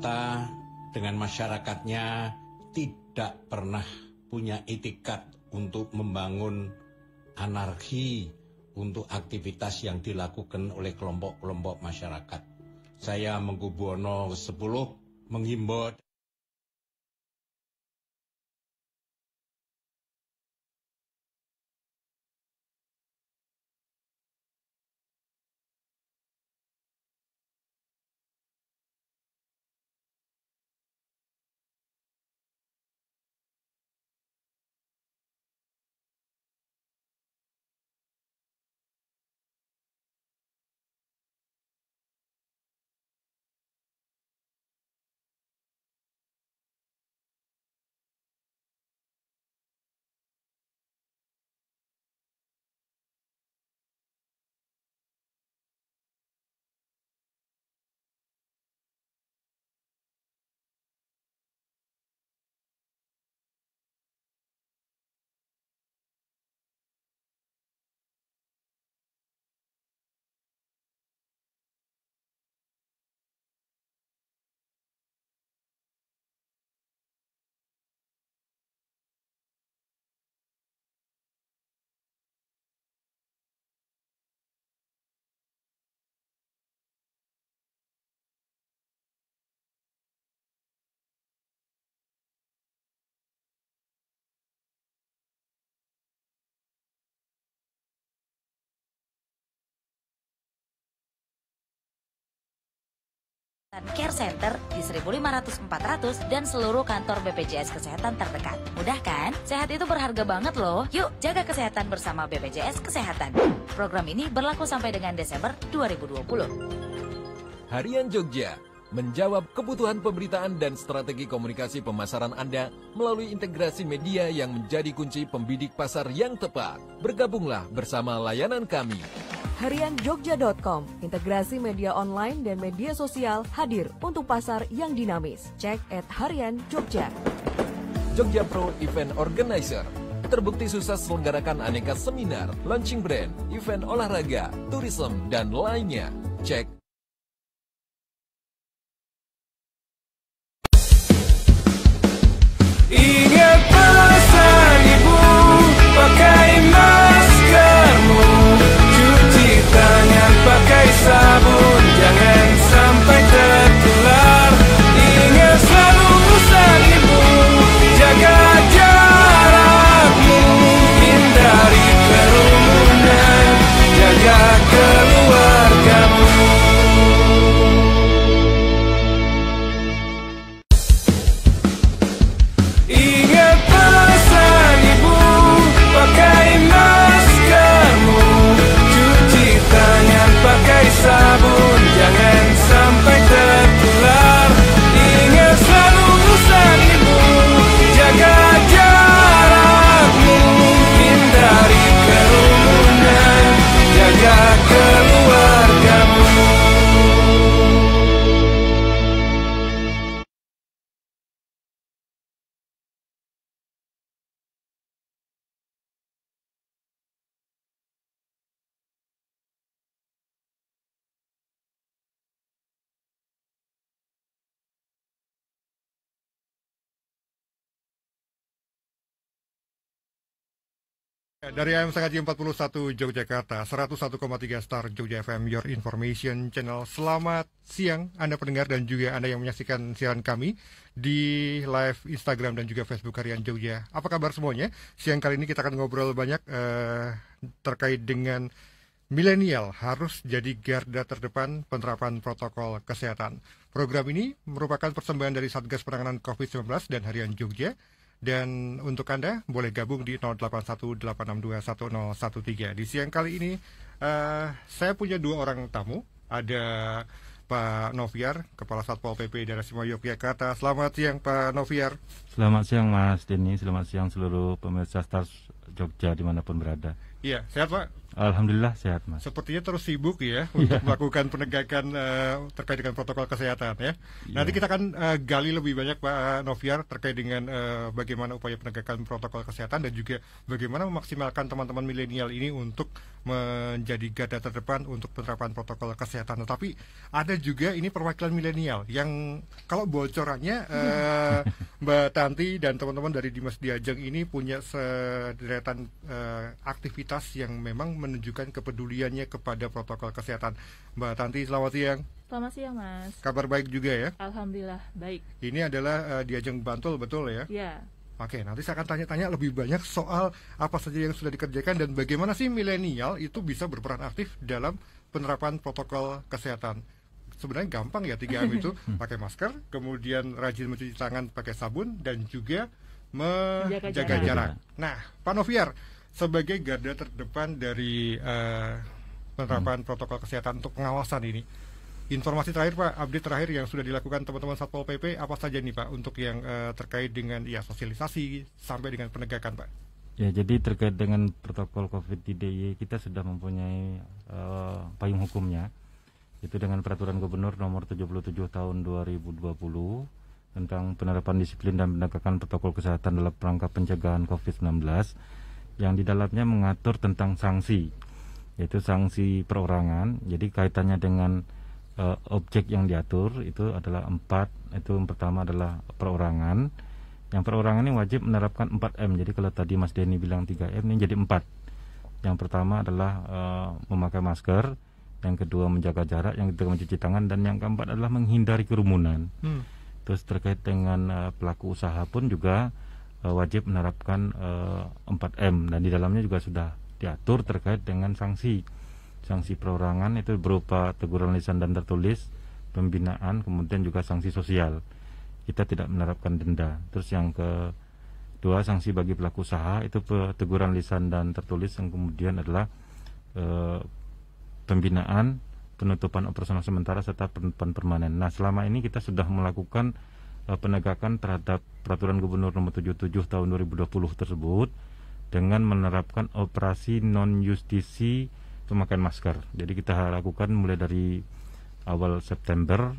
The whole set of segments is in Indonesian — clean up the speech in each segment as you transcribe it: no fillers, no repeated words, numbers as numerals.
Yogyakarta dengan masyarakatnya tidak pernah punya itikat untuk membangun anarki untuk aktivitas yang dilakukan oleh kelompok-kelompok masyarakat. Saya Mangkubuwono X menghimbau Care Center di 1500-400 dan seluruh kantor BPJS Kesehatan terdekat. Mudah kan? Sehat itu berharga banget loh. Yuk, jaga kesehatan bersama BPJS Kesehatan. Program ini berlaku sampai dengan Desember 2020. Harian Jogja menjawab kebutuhan pemberitaan dan strategi komunikasi pemasaran Anda melalui integrasi media yang menjadi kunci pembidik pasar yang tepat. Bergabunglah bersama layanan kami. Harianjogja.com, integrasi media online dan media sosial hadir untuk pasar yang dinamis. Cek @harianjogja. Jogja Pro Event Organizer terbukti sukses selenggarakan aneka seminar, launching brand, event olahraga, tourism, dan lainnya. Cek. Ingat pesan ibu, pakai maskermu, cuci tangan pakai sabun, jangan sampai tertular. Ingat selalu pesan ibu, jaga jarakmu, hindari kerumunan, jaga keluargamu. Ingat pesan ibu, pakai maskermu, cuci tangan pakai sabun, jangan sampai tertular. Ingat selalu pesan ibu, jaga jarakmu, hindari kerumunan, jaga keluargamu. Dari AM Sangaji 41 Yogyakarta, 101,3 Star Jogja FM, Your Information Channel. Selamat siang Anda pendengar dan juga Anda yang menyaksikan siaran kami di live Instagram dan juga Facebook Harian Jogja. Apa kabar semuanya? Siang kali ini kita akan ngobrol banyak terkait dengan milenial harus jadi garda terdepan penerapan protokol kesehatan. Program ini merupakan persembahan dari Satgas Penanganan COVID-19 dan Harian Jogja. Dan untuk Anda boleh gabung di 0818621013. Di siang kali ini saya punya dua orang tamu. Ada Pak Noviar, Kepala Satpol PP Daerah Istimewa Yogyakarta. Selamat siang Pak Noviar. Selamat siang Mas Denny, selamat siang seluruh pemirsa Star Jogja dimanapun berada. Iya, sehat Pak? Alhamdulillah sehat, Mas. Sepertinya terus sibuk ya untuk melakukan penegakan terkait dengan protokol kesehatan ya. Nanti kita akan gali lebih banyak Pak Noviar terkait dengan bagaimana upaya penegakan protokol kesehatan dan juga bagaimana memaksimalkan teman-teman milenial ini untuk menjadi garda terdepan untuk penerapan protokol kesehatan. Tetapi ada juga ini perwakilan milenial yang kalau bocorannya Mbak Tanti dan teman-teman dari Dimas Diajeng ini punya sederetan aktivitas yang memang menunjukkan kepeduliannya kepada protokol kesehatan. Mbak Tanti, selamat siang. Selamat siang, Mas. Kabar baik juga ya? Alhamdulillah, baik. Ini adalah Diajeng Bantul, betul ya? Ya. Oke, nanti saya akan tanya-tanya lebih banyak soal apa saja yang sudah dikerjakan dan bagaimana sih milenial itu bisa berperan aktif dalam penerapan protokol kesehatan. Sebenarnya gampang ya 3M itu, pakai masker, kemudian rajin mencuci tangan pakai sabun, dan juga menjaga jarak. Nah, Pak Noviar, sebagai garda terdepan dari penerapan protokol kesehatan untuk pengawasan ini, informasi terakhir Pak, update terakhir yang sudah dilakukan teman-teman Satpol PP apa saja nih Pak untuk yang terkait dengan sosialisasi sampai dengan penegakan Pak? Ya, jadi terkait dengan protokol COVID di DIY kita sudah mempunyai payung hukumnya, itu dengan Peraturan Gubernur Nomor 77 Tahun 2020 tentang penerapan disiplin dan penegakan protokol kesehatan dalam rangka pencegahan COVID-19, yang di dalamnya mengatur tentang sanksi, yaitu sanksi perorangan. Jadi kaitannya dengan objek yang diatur itu adalah 4. Itu yang pertama adalah perorangan. Yang perorangan ini wajib menerapkan 4M. Jadi kalau tadi Mas Denny bilang 3M, ini jadi 4. Yang pertama adalah memakai masker, yang kedua menjaga jarak, yang ketiga mencuci tangan, dan yang keempat adalah menghindari kerumunan. Terus terkait dengan pelaku usaha pun juga wajib menerapkan 4M, dan di dalamnya juga sudah diatur terkait dengan sanksi perorangan, itu berupa teguran lisan dan tertulis, pembinaan, kemudian juga sanksi sosial. Kita tidak menerapkan denda. Terus yang kedua, sanksi bagi pelaku usaha itu teguran lisan dan tertulis, yang kemudian adalah pembinaan, penutupan operasional sementara, serta penutupan permanen. Nah, selama ini kita sudah melakukan penegakan terhadap Peraturan Gubernur Nomor 77 Tahun 2020 tersebut dengan menerapkan operasi non-justisi pemakaian masker. Jadi kita lakukan mulai dari awal September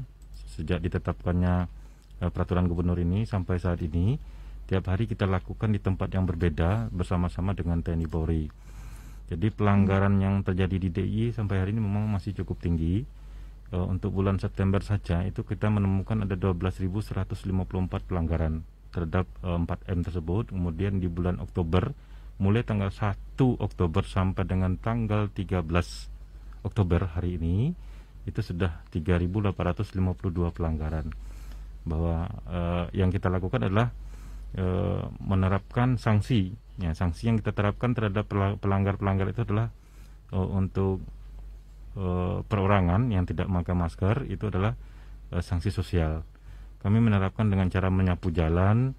sejak ditetapkannya Peraturan Gubernur ini sampai saat ini. Tiap hari kita lakukan di tempat yang berbeda bersama-sama dengan TNI Polri. Jadi pelanggaran yang terjadi di DIY sampai hari ini memang masih cukup tinggi. Untuk bulan September saja itu kita menemukan ada 12.154 pelanggaran terhadap 4M tersebut. Kemudian di bulan Oktober, mulai tanggal 1 Oktober sampai dengan tanggal 13 Oktober hari ini, itu sudah 3.852 pelanggaran. Bahwa yang kita lakukan adalah menerapkan sanksi. Ya, sanksi yang kita terapkan terhadap pelanggar-pelanggar itu adalah untuk perorangan yang tidak memakai masker, itu adalah sanksi sosial. Kami menerapkan dengan cara menyapu jalan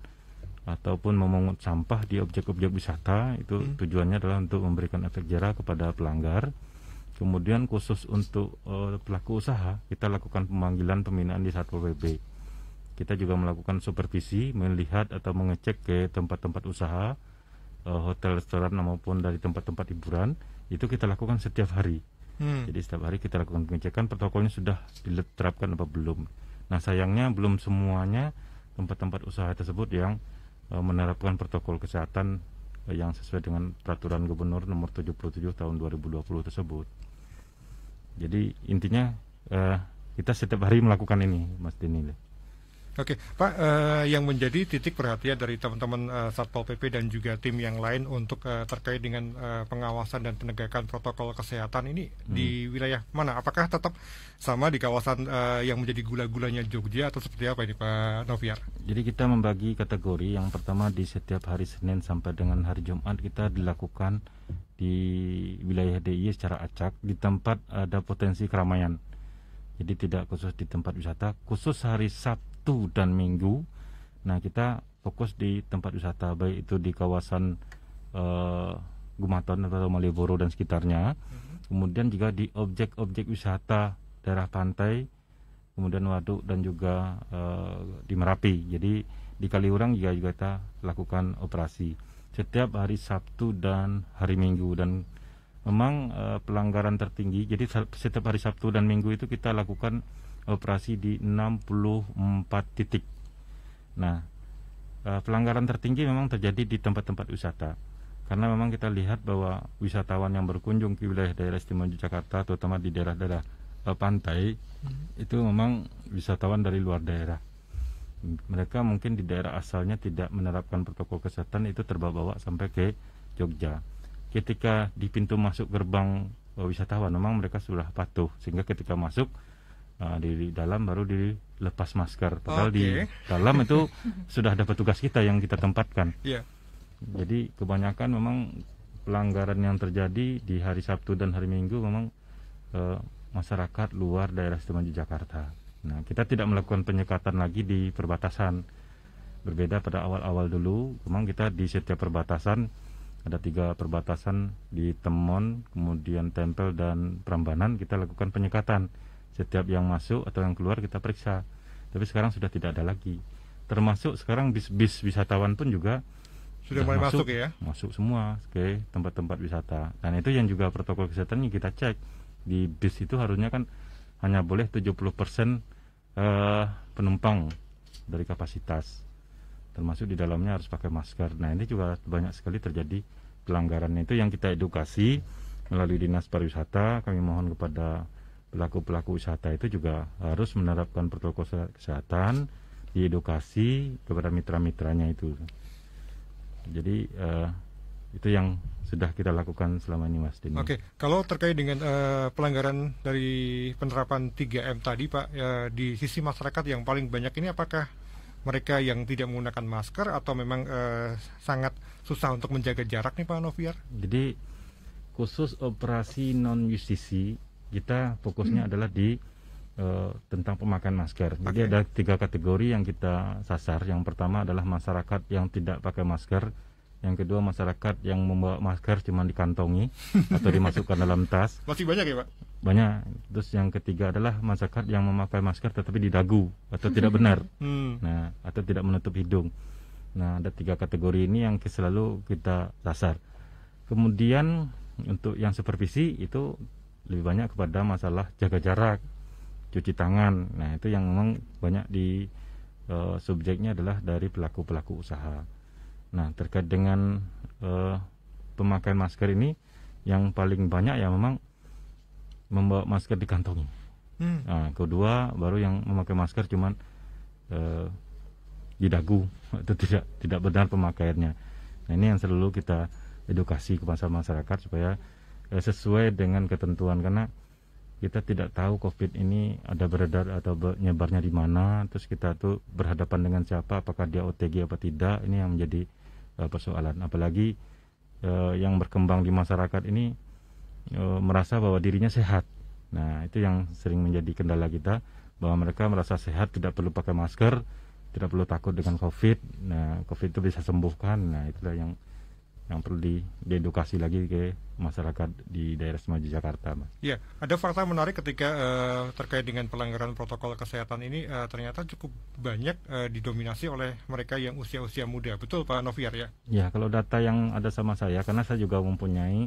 ataupun memungut sampah di objek-objek wisata. Itu tujuannya adalah untuk memberikan efek jera kepada pelanggar. Kemudian khusus untuk pelaku usaha, kita lakukan pemanggilan pembinaan di Satpol PP. Kita juga melakukan supervisi, melihat atau mengecek ke tempat-tempat usaha, hotel, restoran maupun dari tempat-tempat hiburan. Itu kita lakukan setiap hari. Jadi setiap hari kita lakukan pengecekan protokolnya sudah diterapkan apa belum. Nah, sayangnya belum semuanya tempat-tempat usaha tersebut yang menerapkan protokol kesehatan yang sesuai dengan Peraturan Gubernur Nomor 77 Tahun 2020 tersebut. Jadi intinya kita setiap hari melakukan ini, Mas Denny. Oke, Pak, yang menjadi titik perhatian dari teman-teman Satpol PP dan juga tim yang lain untuk terkait dengan pengawasan dan penegakan protokol kesehatan ini di wilayah mana? Apakah tetap sama di kawasan yang menjadi gula-gulanya Jogja atau seperti apa ini, Pak Noviar? Jadi kita membagi kategori. Yang pertama, di setiap hari Senin sampai dengan hari Jumat kita dilakukan di wilayah DIY secara acak di tempat ada potensi keramaian. Jadi tidak khusus di tempat wisata, khusus hari Sabtu dan Minggu. Nah, kita fokus di tempat wisata, baik itu di kawasan Gumaton atau Malioboro dan sekitarnya. Kemudian juga di objek-objek wisata daerah pantai, kemudian waduk dan juga di Merapi. Jadi di Kaliurang juga kita lakukan operasi setiap hari Sabtu dan hari Minggu. Dan memang pelanggaran tertinggi. Jadi setiap hari Sabtu dan Minggu itu kita lakukan operasi di 64 titik. Nah, pelanggaran tertinggi memang terjadi di tempat-tempat wisata. Karena memang kita lihat bahwa wisatawan yang berkunjung ke wilayah daerah istimewa Yogyakarta, terutama di daerah-daerah pantai, itu memang wisatawan dari luar daerah. Mereka mungkin di daerah asalnya tidak menerapkan protokol kesehatan, itu terbawa-bawa sampai ke Jogja. Ketika di pintu masuk gerbang wisatawan, memang mereka sudah patuh, sehingga ketika masuk di dalam baru dilepas masker. Padahal di dalam itu sudah ada petugas kita yang kita tempatkan. Jadi kebanyakan memang pelanggaran yang terjadi di hari Sabtu dan hari Minggu memang masyarakat luar daerah istimewa Yogyakarta. Nah, kita tidak melakukan penyekatan lagi di perbatasan. Berbeda pada awal-awal dulu, memang kita di setiap perbatasan, ada 3 perbatasan di Temon, kemudian Tempel dan Prambanan, kita lakukan penyekatan. Setiap yang masuk atau yang keluar kita periksa. Tapi sekarang sudah tidak ada lagi. Termasuk sekarang bis-bis wisatawan pun juga sudah mulai masuk ya? Masuk semua ke tempat-tempat wisata. Dan itu yang juga protokol kesehatannya kita cek. Di bis itu harusnya kan hanya boleh 70% penumpang dari kapasitas. Termasuk di dalamnya harus pakai masker. Nah, ini juga banyak sekali terjadi pelanggaran. Itu yang kita edukasi melalui Dinas Pariwisata. Kami mohon kepada pelaku-pelaku wisata itu juga harus menerapkan protokol kesehatan, diedukasi kepada mitra-mitranya itu. Jadi itu yang sudah kita lakukan selama ini, Mas Dini. Oke, kalau terkait dengan pelanggaran dari penerapan 3M tadi, Pak, di sisi masyarakat yang paling banyak ini apakah mereka yang tidak menggunakan masker atau memang sangat susah untuk menjaga jarak nih, Pak Noviar? Jadi khusus operasi non-justisi kita fokusnya adalah di tentang pemakaian masker. Jadi ada 3 kategori yang kita sasar. Yang pertama adalah masyarakat yang tidak pakai masker. Yang kedua masyarakat yang membawa masker cuma dikantongi atau dimasukkan dalam tas. Masih banyak ya, Pak? Banyak. Terus yang ketiga adalah masyarakat yang memakai masker tetapi di dagu atau tidak benar. Nah, atau tidak menutup hidung. Nah, ada 3 kategori ini yang selalu kita sasar. Kemudian untuk yang supervisi itu lebih banyak kepada masalah jaga jarak, cuci tangan. Nah, itu yang memang banyak di subjeknya adalah dari pelaku-pelaku usaha. Nah, terkait dengan pemakaian masker ini yang paling banyak ya memang membawa masker dikantongi. Nah, kedua baru yang memakai masker cuman di dagu, itu tidak benar pemakaiannya. Nah, ini yang selalu kita edukasi ke masyarakat supaya sesuai dengan ketentuan, karena kita tidak tahu COVID ini ada beredar atau nyebarnya di mana, terus kita tuh berhadapan dengan siapa, apakah dia OTG apa tidak, ini yang menjadi persoalan. Apalagi yang berkembang di masyarakat ini merasa bahwa dirinya sehat. Nah, itu yang sering menjadi kendala kita, bahwa mereka merasa sehat, tidak perlu pakai masker, tidak perlu takut dengan COVID. Nah, COVID itu bisa sembuhkan. Nah, itulah yang perlu diedukasi lagi ke masyarakat di daerah istimewa Yogyakarta, Mas. Ya, ada fakta menarik ketika terkait dengan pelanggaran protokol kesehatan ini ternyata cukup banyak didominasi oleh mereka yang usia-usia muda. Betul, Pak Noviar ya? Ya, kalau data yang ada sama saya, karena saya juga mempunyai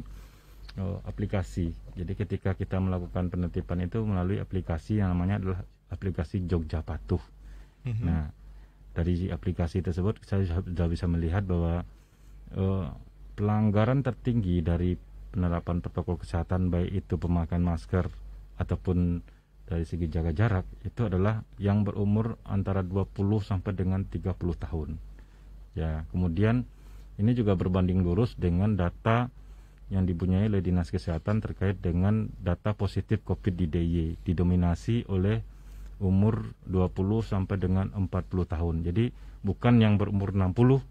aplikasi. Jadi ketika kita melakukan penertiban itu melalui aplikasi yang namanya adalah aplikasi Jogja Patuh. Nah, dari aplikasi tersebut saya sudah bisa melihat bahwa pelanggaran tertinggi dari penerapan protokol kesehatan, baik itu pemakaian masker ataupun dari segi jaga jarak, itu adalah yang berumur antara 20 sampai dengan 30 tahun. Ya, kemudian ini juga berbanding lurus dengan data yang dipunyai oleh Dinas Kesehatan terkait dengan data positif COVID di DIY, didominasi oleh umur 20 sampai dengan 40 tahun. Jadi bukan yang berumur 60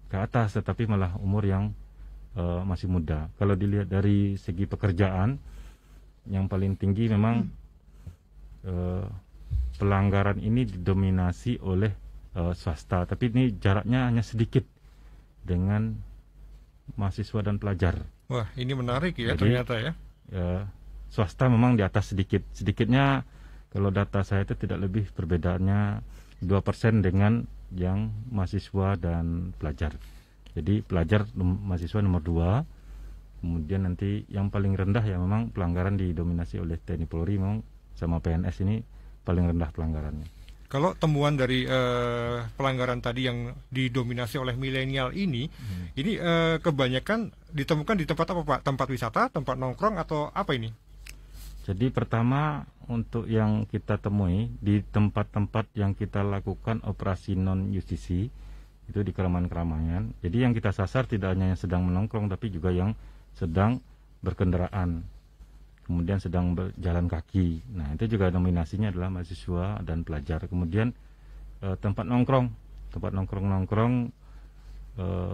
ke atas, tetapi malah umur yang masih muda. Kalau dilihat dari segi pekerjaan, yang paling tinggi memang pelanggaran ini didominasi oleh swasta, tapi ini jaraknya hanya sedikit dengan mahasiswa dan pelajar. Wah, ini menarik ya. Jadi, ternyata ya. Swasta memang di atas sedikitnya. Kalau data saya itu tidak lebih, perbedaannya 2% dengan yang mahasiswa dan pelajar. Jadi pelajar mahasiswa nomor 2, Kemudian nanti yang paling rendah ya memang pelanggaran didominasi oleh TNI Polri, memang sama PNS ini paling rendah pelanggarannya. Kalau temuan dari pelanggaran tadi yang didominasi oleh milenial ini kebanyakan ditemukan di tempat apa Pak? Tempat wisata, tempat nongkrong atau apa ini? Jadi pertama untuk yang kita temui di tempat-tempat yang kita lakukan operasi non-justisi itu di keramaian-keramaian. Jadi yang kita sasar tidak hanya yang sedang menongkrong tapi juga yang sedang berkendaraan, kemudian sedang berjalan kaki. Nah itu juga dominasinya adalah mahasiswa dan pelajar. Kemudian tempat nongkrong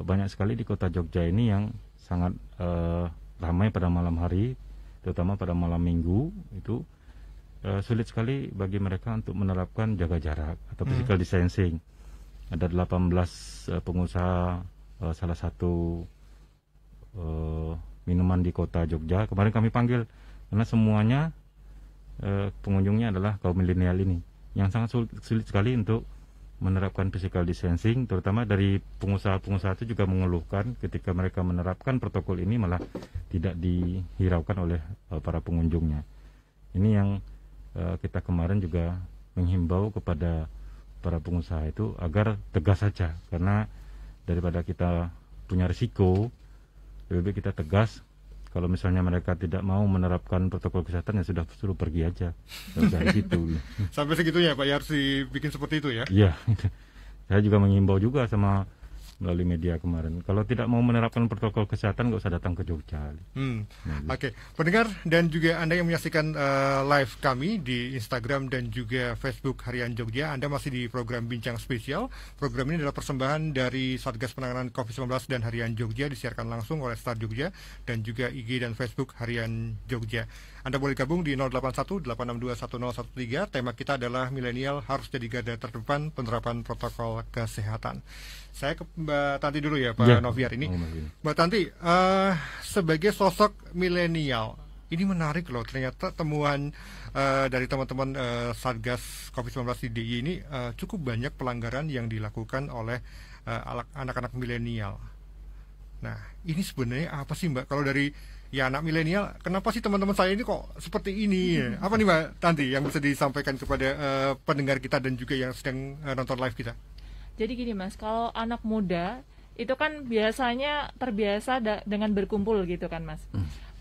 banyak sekali di kota Jogja ini yang sangat ramai pada malam hari, terutama pada malam minggu. Itu sulit sekali bagi mereka untuk menerapkan jaga jarak atau physical distancing. Ada 18 pengusaha salah satu minuman di kota Jogja. Kemarin kami panggil karena semuanya pengunjungnya adalah kaum milenial ini yang sangat sulit sekali untuk menerapkan physical distancing. Terutama dari pengusaha-pengusaha itu juga mengeluhkan ketika mereka menerapkan protokol ini malah tidak dihiraukan oleh para pengunjungnya. Ini yang kita kemarin juga menghimbau kepada para pengusaha itu agar tegas saja, karena daripada kita punya risiko, lebih baik kita tegas. Kalau misalnya mereka tidak mau menerapkan protokol kesehatan, ya sudah suruh pergi aja dari situ. Sampai segitunya Pak, ya harus dibikin seperti itu ya? Iya, saya juga menghimbau juga sama melalui media kemarin. Kalau tidak mau menerapkan protokol kesehatan, nggak usah datang ke Jogja. Oke. Pendengar dan juga Anda yang menyaksikan live kami di Instagram dan juga Facebook Harian Jogja, Anda masih di program Bincang Spesial. Program ini adalah persembahan dari Satgas Penanganan COVID-19 dan Harian Jogja, disiarkan langsung oleh Star Jogja dan juga IG dan Facebook Harian Jogja. Anda boleh gabung di 081-862-1013. Tema kita adalah milenial harus jadi garda terdepan penerapan protokol kesehatan. Saya ke Mbak Tanti dulu ya Pak Noviar ini. Mbak Tanti, sebagai sosok milenial, ini menarik loh, ternyata temuan dari teman-teman Satgas COVID-19 di DIY ini cukup banyak pelanggaran yang dilakukan oleh anak-anak milenial. Nah, ini sebenarnya apa sih Mbak? Kalau dari anak milenial, kenapa sih teman-teman saya ini kok seperti ini? Apa nih Mbak Tanti yang bisa disampaikan kepada pendengar kita dan juga yang sedang nonton live kita? Jadi gini Mas, kalau anak muda itu kan biasanya terbiasa dengan berkumpul gitu kan Mas.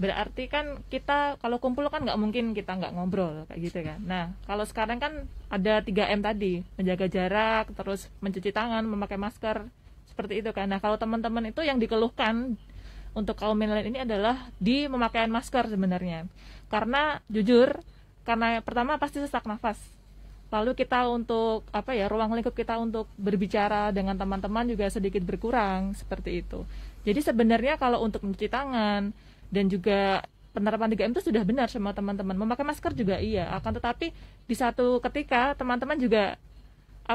Berarti kan kita kalau kumpul kan nggak mungkin kita nggak ngobrol kayak gitu kan. Nah kalau sekarang kan ada 3M tadi, menjaga jarak, terus mencuci tangan, memakai masker, seperti itu kan. Nah kalau teman-teman itu yang dikeluhkan untuk kaum milenial ini adalah di pemakaian masker sebenarnya. Karena jujur, karena pertama pasti sesak nafas. Lalu kita untuk ruang lingkup kita untuk berbicara dengan teman-teman juga sedikit berkurang, seperti itu. Jadi sebenarnya kalau untuk mencuci tangan dan juga penerapan 3M itu sudah benar sama teman-teman. Memakai masker juga iya, akan tetapi di satu ketika teman-teman juga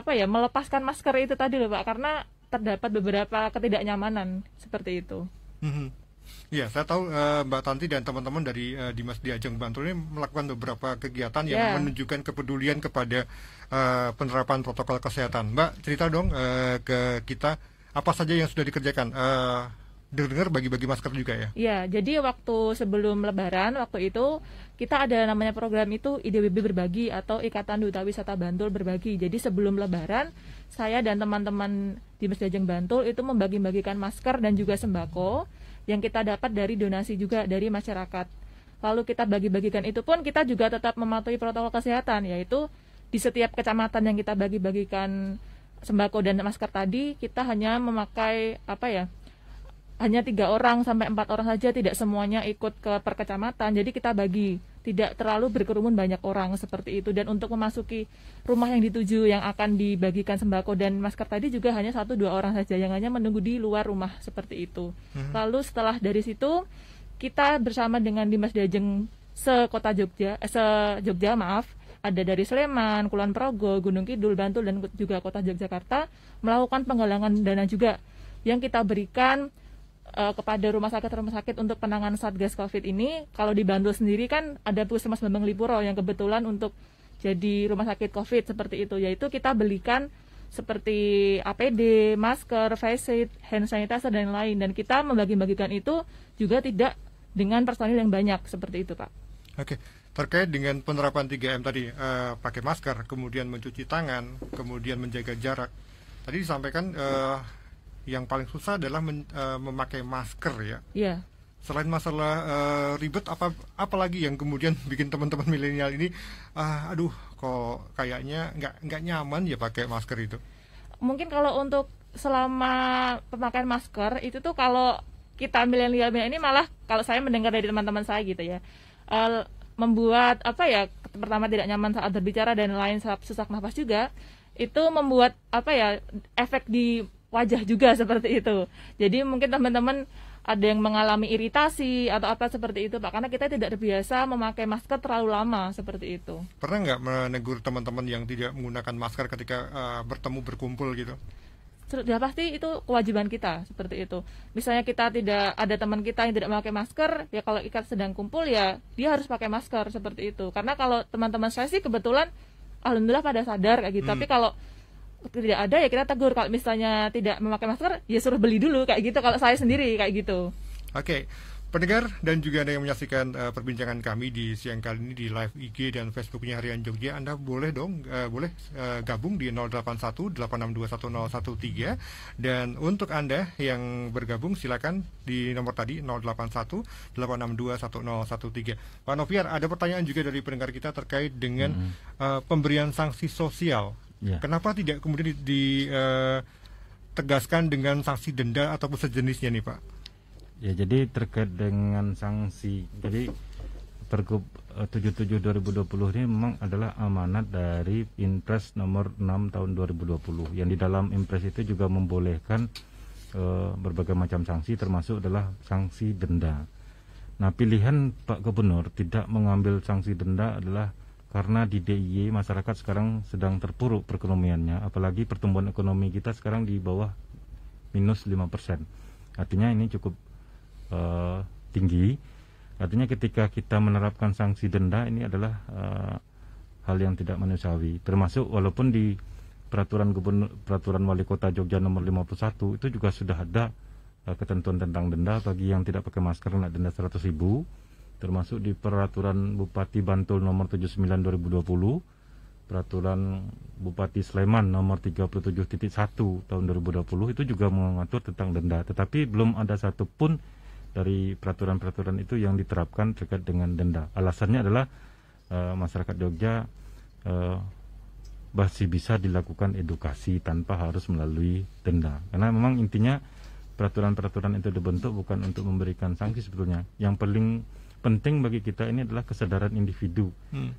melepaskan masker itu tadi loh Pak, karena terdapat beberapa ketidaknyamanan seperti itu. Ya, saya tahu Mbak Tanti dan teman-teman dari Dimas Diajeng Bantul ini melakukan beberapa kegiatan yang menunjukkan kepedulian kepada penerapan protokol kesehatan. Mbak, cerita dong ke kita apa saja yang sudah dikerjakan. Dengar bagi-bagi masker juga ya? Iya, jadi waktu sebelum Lebaran, waktu itu kita ada namanya program itu IDWB Berbagi atau Ikatan Duta Wisata Bantul Berbagi. Jadi sebelum Lebaran, saya dan teman-teman Dimas Diajeng Bantul itu membagi-bagikan masker dan juga sembako yang kita dapat dari donasi juga dari masyarakat. Lalu kita bagi-bagikan itu pun kita juga tetap mematuhi protokol kesehatan, yaitu di setiap kecamatan yang kita bagi-bagikan sembako dan masker tadi, kita hanya memakai hanya 3 orang sampai 4 orang saja, tidak semuanya ikut ke per kecamatan. Jadi kita bagi, tidak terlalu berkerumun banyak orang seperti itu. Dan untuk memasuki rumah yang dituju yang akan dibagikan sembako dan masker tadi juga hanya 1-2 orang saja yang hanya menunggu di luar rumah seperti itu. Lalu setelah dari situ kita bersama dengan Dimas Diajeng se-Jogja, ada dari Sleman, Kulon Progo, Gunung Kidul, Bantul dan juga kota Yogyakarta melakukan penggalangan dana juga yang kita berikan kepada rumah sakit untuk penanganan Satgas Covid ini. Kalau di Bantul sendiri kan ada Puskesmas Bambang Lipuro yang kebetulan untuk jadi rumah sakit Covid seperti itu, yaitu kita belikan seperti APD, masker, face shield, hand sanitizer dan lain. Dan kita membagi-bagikan itu juga tidak dengan personil yang banyak seperti itu, Pak. Oke, terkait dengan penerapan 3M tadi, pakai masker, kemudian mencuci tangan, kemudian menjaga jarak. Tadi disampaikan yang paling susah adalah memakai masker ya. Iya. Selain masalah ribet, apalagi yang kemudian bikin teman-teman milenial ini, aduh, kok kayaknya nggak nyaman ya pakai masker itu. Mungkin kalau untuk selama pemakaian masker itu tuh kalau kita milenial ini malah kalau saya mendengar dari teman-teman saya gitu ya, membuat pertama tidak nyaman saat berbicara dan lain saat sesak nafas juga, itu membuat efek di wajah juga seperti itu. Jadi mungkin teman-teman ada yang mengalami iritasi atau apa seperti itu, Pak, karena kita tidak terbiasa memakai masker terlalu lama seperti itu. Pernah nggak menegur teman-teman yang tidak menggunakan masker ketika berkumpul gitu? Sudah pasti itu kewajiban kita seperti itu. Misalnya kita tidak ada teman kita yang tidak memakai masker, ya kalau kita sedang kumpul ya dia harus pakai masker seperti itu. Karena kalau teman-teman saya sih kebetulan alhamdulillah pada sadar kayak gitu. Tapi kalau tidak ada ya kita tegur. Kalau misalnya tidak memakai masker ya suruh beli dulu kayak gitu. Kalau saya sendiri kayak gitu. Oke. Pendengar dan juga Anda yang menyaksikan perbincangan kami di siang kali ini di live IG dan Facebooknya Harian Jogja, Anda boleh dong gabung di 081-861-1013. Dan untuk Anda yang bergabung silakan di nomor tadi 081-862-1013. Pak Noviar, ada pertanyaan juga dari pendengar kita terkait dengan pemberian sanksi sosial. Kenapa tidak kemudian ditegaskan dengan sanksi denda ataupun sejenisnya nih, Pak? Ya, jadi terkait dengan sanksi, jadi Pergub 77 2020 ini memang adalah amanat dari Impres nomor 6 tahun 2020, yang di dalam Impres itu juga membolehkan berbagai macam sanksi, termasuk adalah sanksi denda. Nah, pilihan Pak Gubernur tidak mengambil sanksi denda adalah karena di DIY masyarakat sekarang sedang terpuruk perekonomiannya, apalagi pertumbuhan ekonomi kita sekarang di bawah minus 5%. Artinya ini cukup tinggi. Artinya ketika kita menerapkan sanksi denda ini adalah hal yang tidak manusiawi. Termasuk walaupun di peraturan Wali Kota Jogja nomor 51 itu juga sudah ada ketentuan tentang denda bagi yang tidak pakai masker, kena denda 100.000. Termasuk di peraturan Bupati Bantul nomor 79 2020, peraturan Bupati Sleman nomor 37.1 tahun 2020 itu juga mengatur tentang denda. Tetapi belum ada satupun dari peraturan-peraturan itu yang diterapkan terkait dengan denda. Alasannya adalah masyarakat Jogja masih bisa dilakukan edukasi tanpa harus melalui denda. Karena memang intinya peraturan-peraturan itu dibentuk bukan untuk memberikan sanksi sebetulnya. Yang paling penting bagi kita ini adalah kesadaran individu.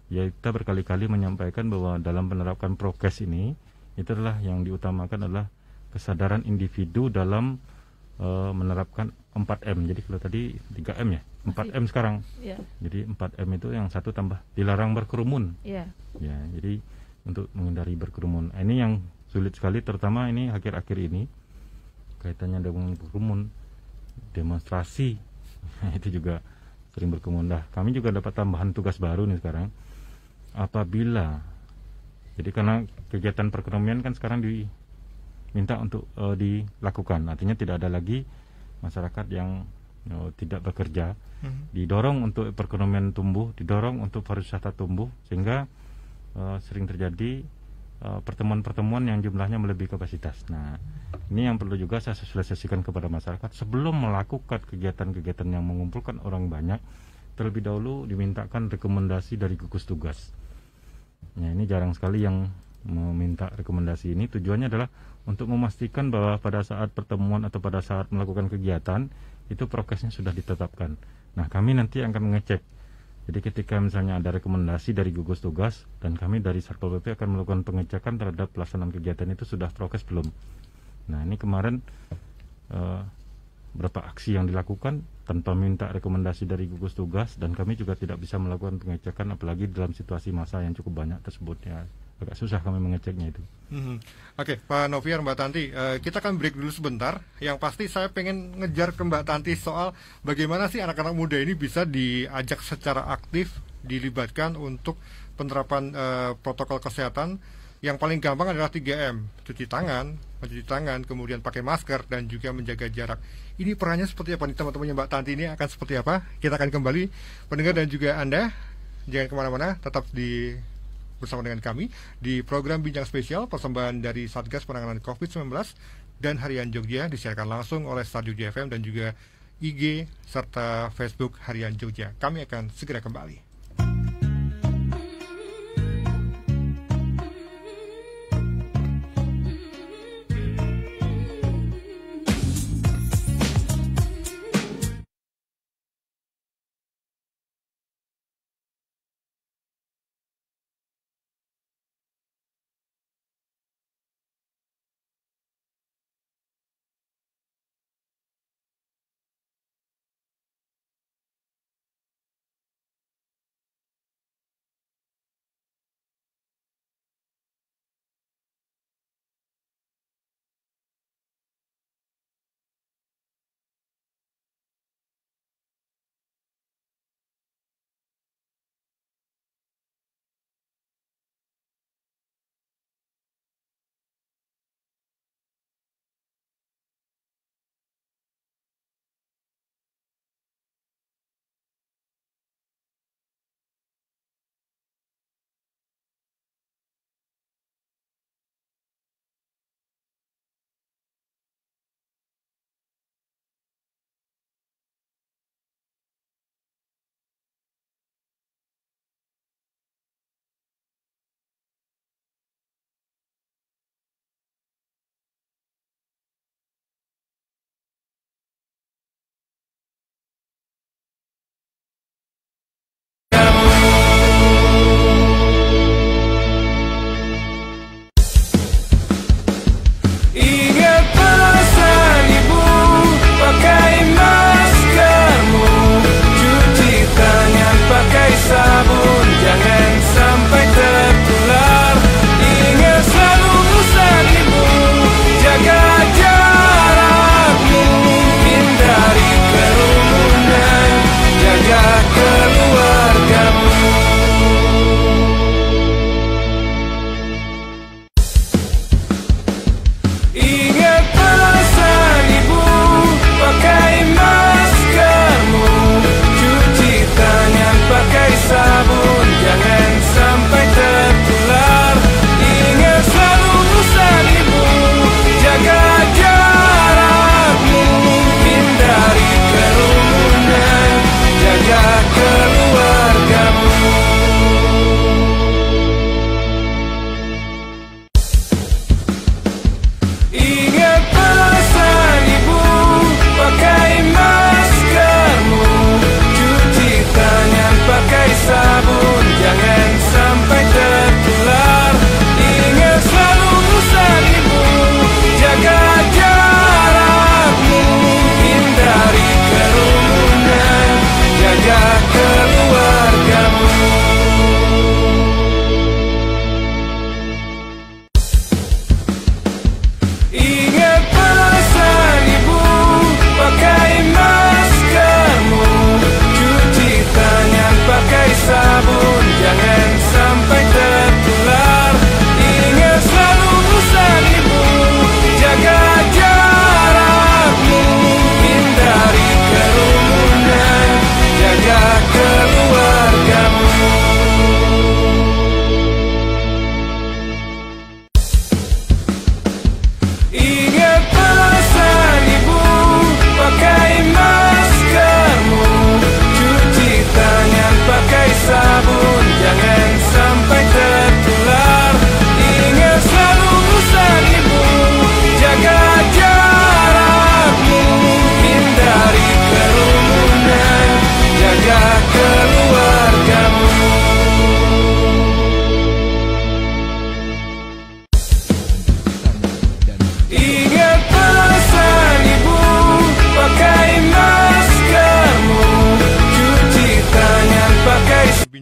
Ya, kita berkali-kali menyampaikan bahwa dalam penerapan prokes ini itu adalah yang diutamakan adalah kesadaran individu dalam menerapkan 4M. Jadi kalau tadi 3M ya, 4M sekarang. Yeah. Jadi 4M itu yang satu tambah dilarang berkerumun. Yeah. Ya, jadi untuk menghindari berkerumun. Ini yang sulit sekali, terutama ini akhir-akhir ini kaitannya dengan berkerumun, demonstrasi. Itu juga sering berkerumun. Nah, kami juga dapat tambahan tugas baru nih sekarang. Apabila jadi karena kegiatan perekonomian kan sekarang diminta untuk dilakukan, artinya tidak ada lagi masyarakat yang tidak bekerja, didorong untuk perekonomian tumbuh, didorong untuk pariwisata tumbuh, sehingga sering terjadi pertemuan-pertemuan yang jumlahnya melebihi kapasitas. Nah, ini yang perlu juga saya sosialisasikan kepada masyarakat sebelum melakukan kegiatan-kegiatan yang mengumpulkan orang banyak, terlebih dahulu dimintakan rekomendasi dari gugus tugas. Nah, ini jarang sekali yang meminta rekomendasi ini. Tujuannya adalah untuk memastikan bahwa pada saat pertemuan atau pada saat melakukan kegiatan itu prokesnya sudah ditetapkan. Nah, kami nanti akan mengecek. Jadi ketika misalnya ada rekomendasi dari gugus tugas dan kami dari Satpol PP akan melakukan pengecekan terhadap pelaksanaan kegiatan itu sudah prokes belum. Nah, ini kemarin berapa aksi yang dilakukan tanpa minta rekomendasi dari gugus tugas, dan kami juga tidak bisa melakukan pengecekan apalagi dalam situasi massa yang cukup banyak tersebut ya. Agak susah kami mengeceknya itu. Oke, Pak Noviar, Mbak Tanti, kita akan break dulu sebentar. Yang pasti saya pengen ngejar ke Mbak Tanti soal bagaimana sih anak-anak muda ini bisa diajak secara aktif, dilibatkan untuk penerapan protokol kesehatan Yang paling gampang adalah 3M, mencuci tangan, kemudian pakai masker, dan juga menjaga jarak. Ini perannya seperti apa nih teman-temannya Mbak Tanti, ini akan seperti apa? Kita akan kembali, pendengar dan juga Anda, jangan kemana-mana, tetap bersama dengan kami di program Bincang Spesial, persembahan dari Satgas Penanganan COVID-19 dan Harian Jogja, disiarkan langsung oleh Star Jogja FM dan juga IG serta Facebook Harian Jogja. Kami akan segera kembali.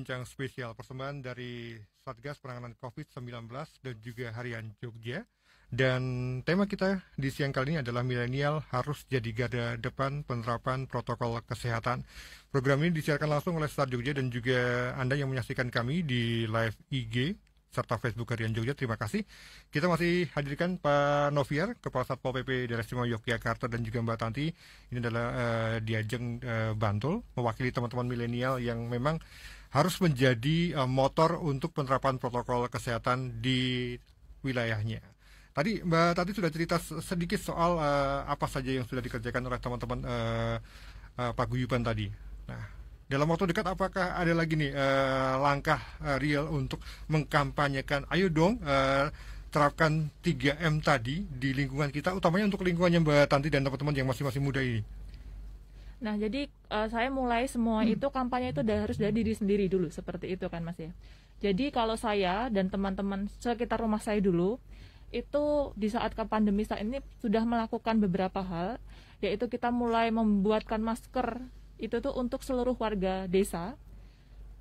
Bincang Spesial, persembahan dari Satgas Penanganan COVID-19 dan juga Harian Jogja. Dan tema kita di siang kali ini adalah milenial harus jadi garda depan penerapan protokol kesehatan. Program ini disiarkan langsung oleh Star Jogja dan juga Anda yang menyaksikan kami di live IG serta Facebook Harian Jogja. Terima kasih. Kita masih hadirkan Pak Noviar, Kepala Satpol PP Daerah Istimewa Yogyakarta, dan juga Mbak Tanti. Ini adalah Diajeng Bantul, mewakili teman-teman milenial yang memang harus menjadi motor untuk penerapan protokol kesehatan di wilayahnya. Tadi Mbak Tanti sudah cerita sedikit soal apa saja yang sudah dikerjakan oleh teman-teman paguyuban tadi. Nah, dalam waktu dekat apakah ada lagi nih langkah real untuk mengkampanyekan, ayo dong terapkan 3M tadi di lingkungan kita, utamanya untuk lingkungannya Mbak Tanti dan teman-teman yang masih muda ini? Nah, jadi saya mulai semua itu kampanye itu harus dari diri sendiri dulu, seperti itu kan Mas ya. Jadi kalau saya dan teman-teman sekitar rumah saya dulu, itu di saat pandemi saat ini sudah melakukan beberapa hal, yaitu kita mulai membuatkan masker, itu tuh untuk seluruh warga desa.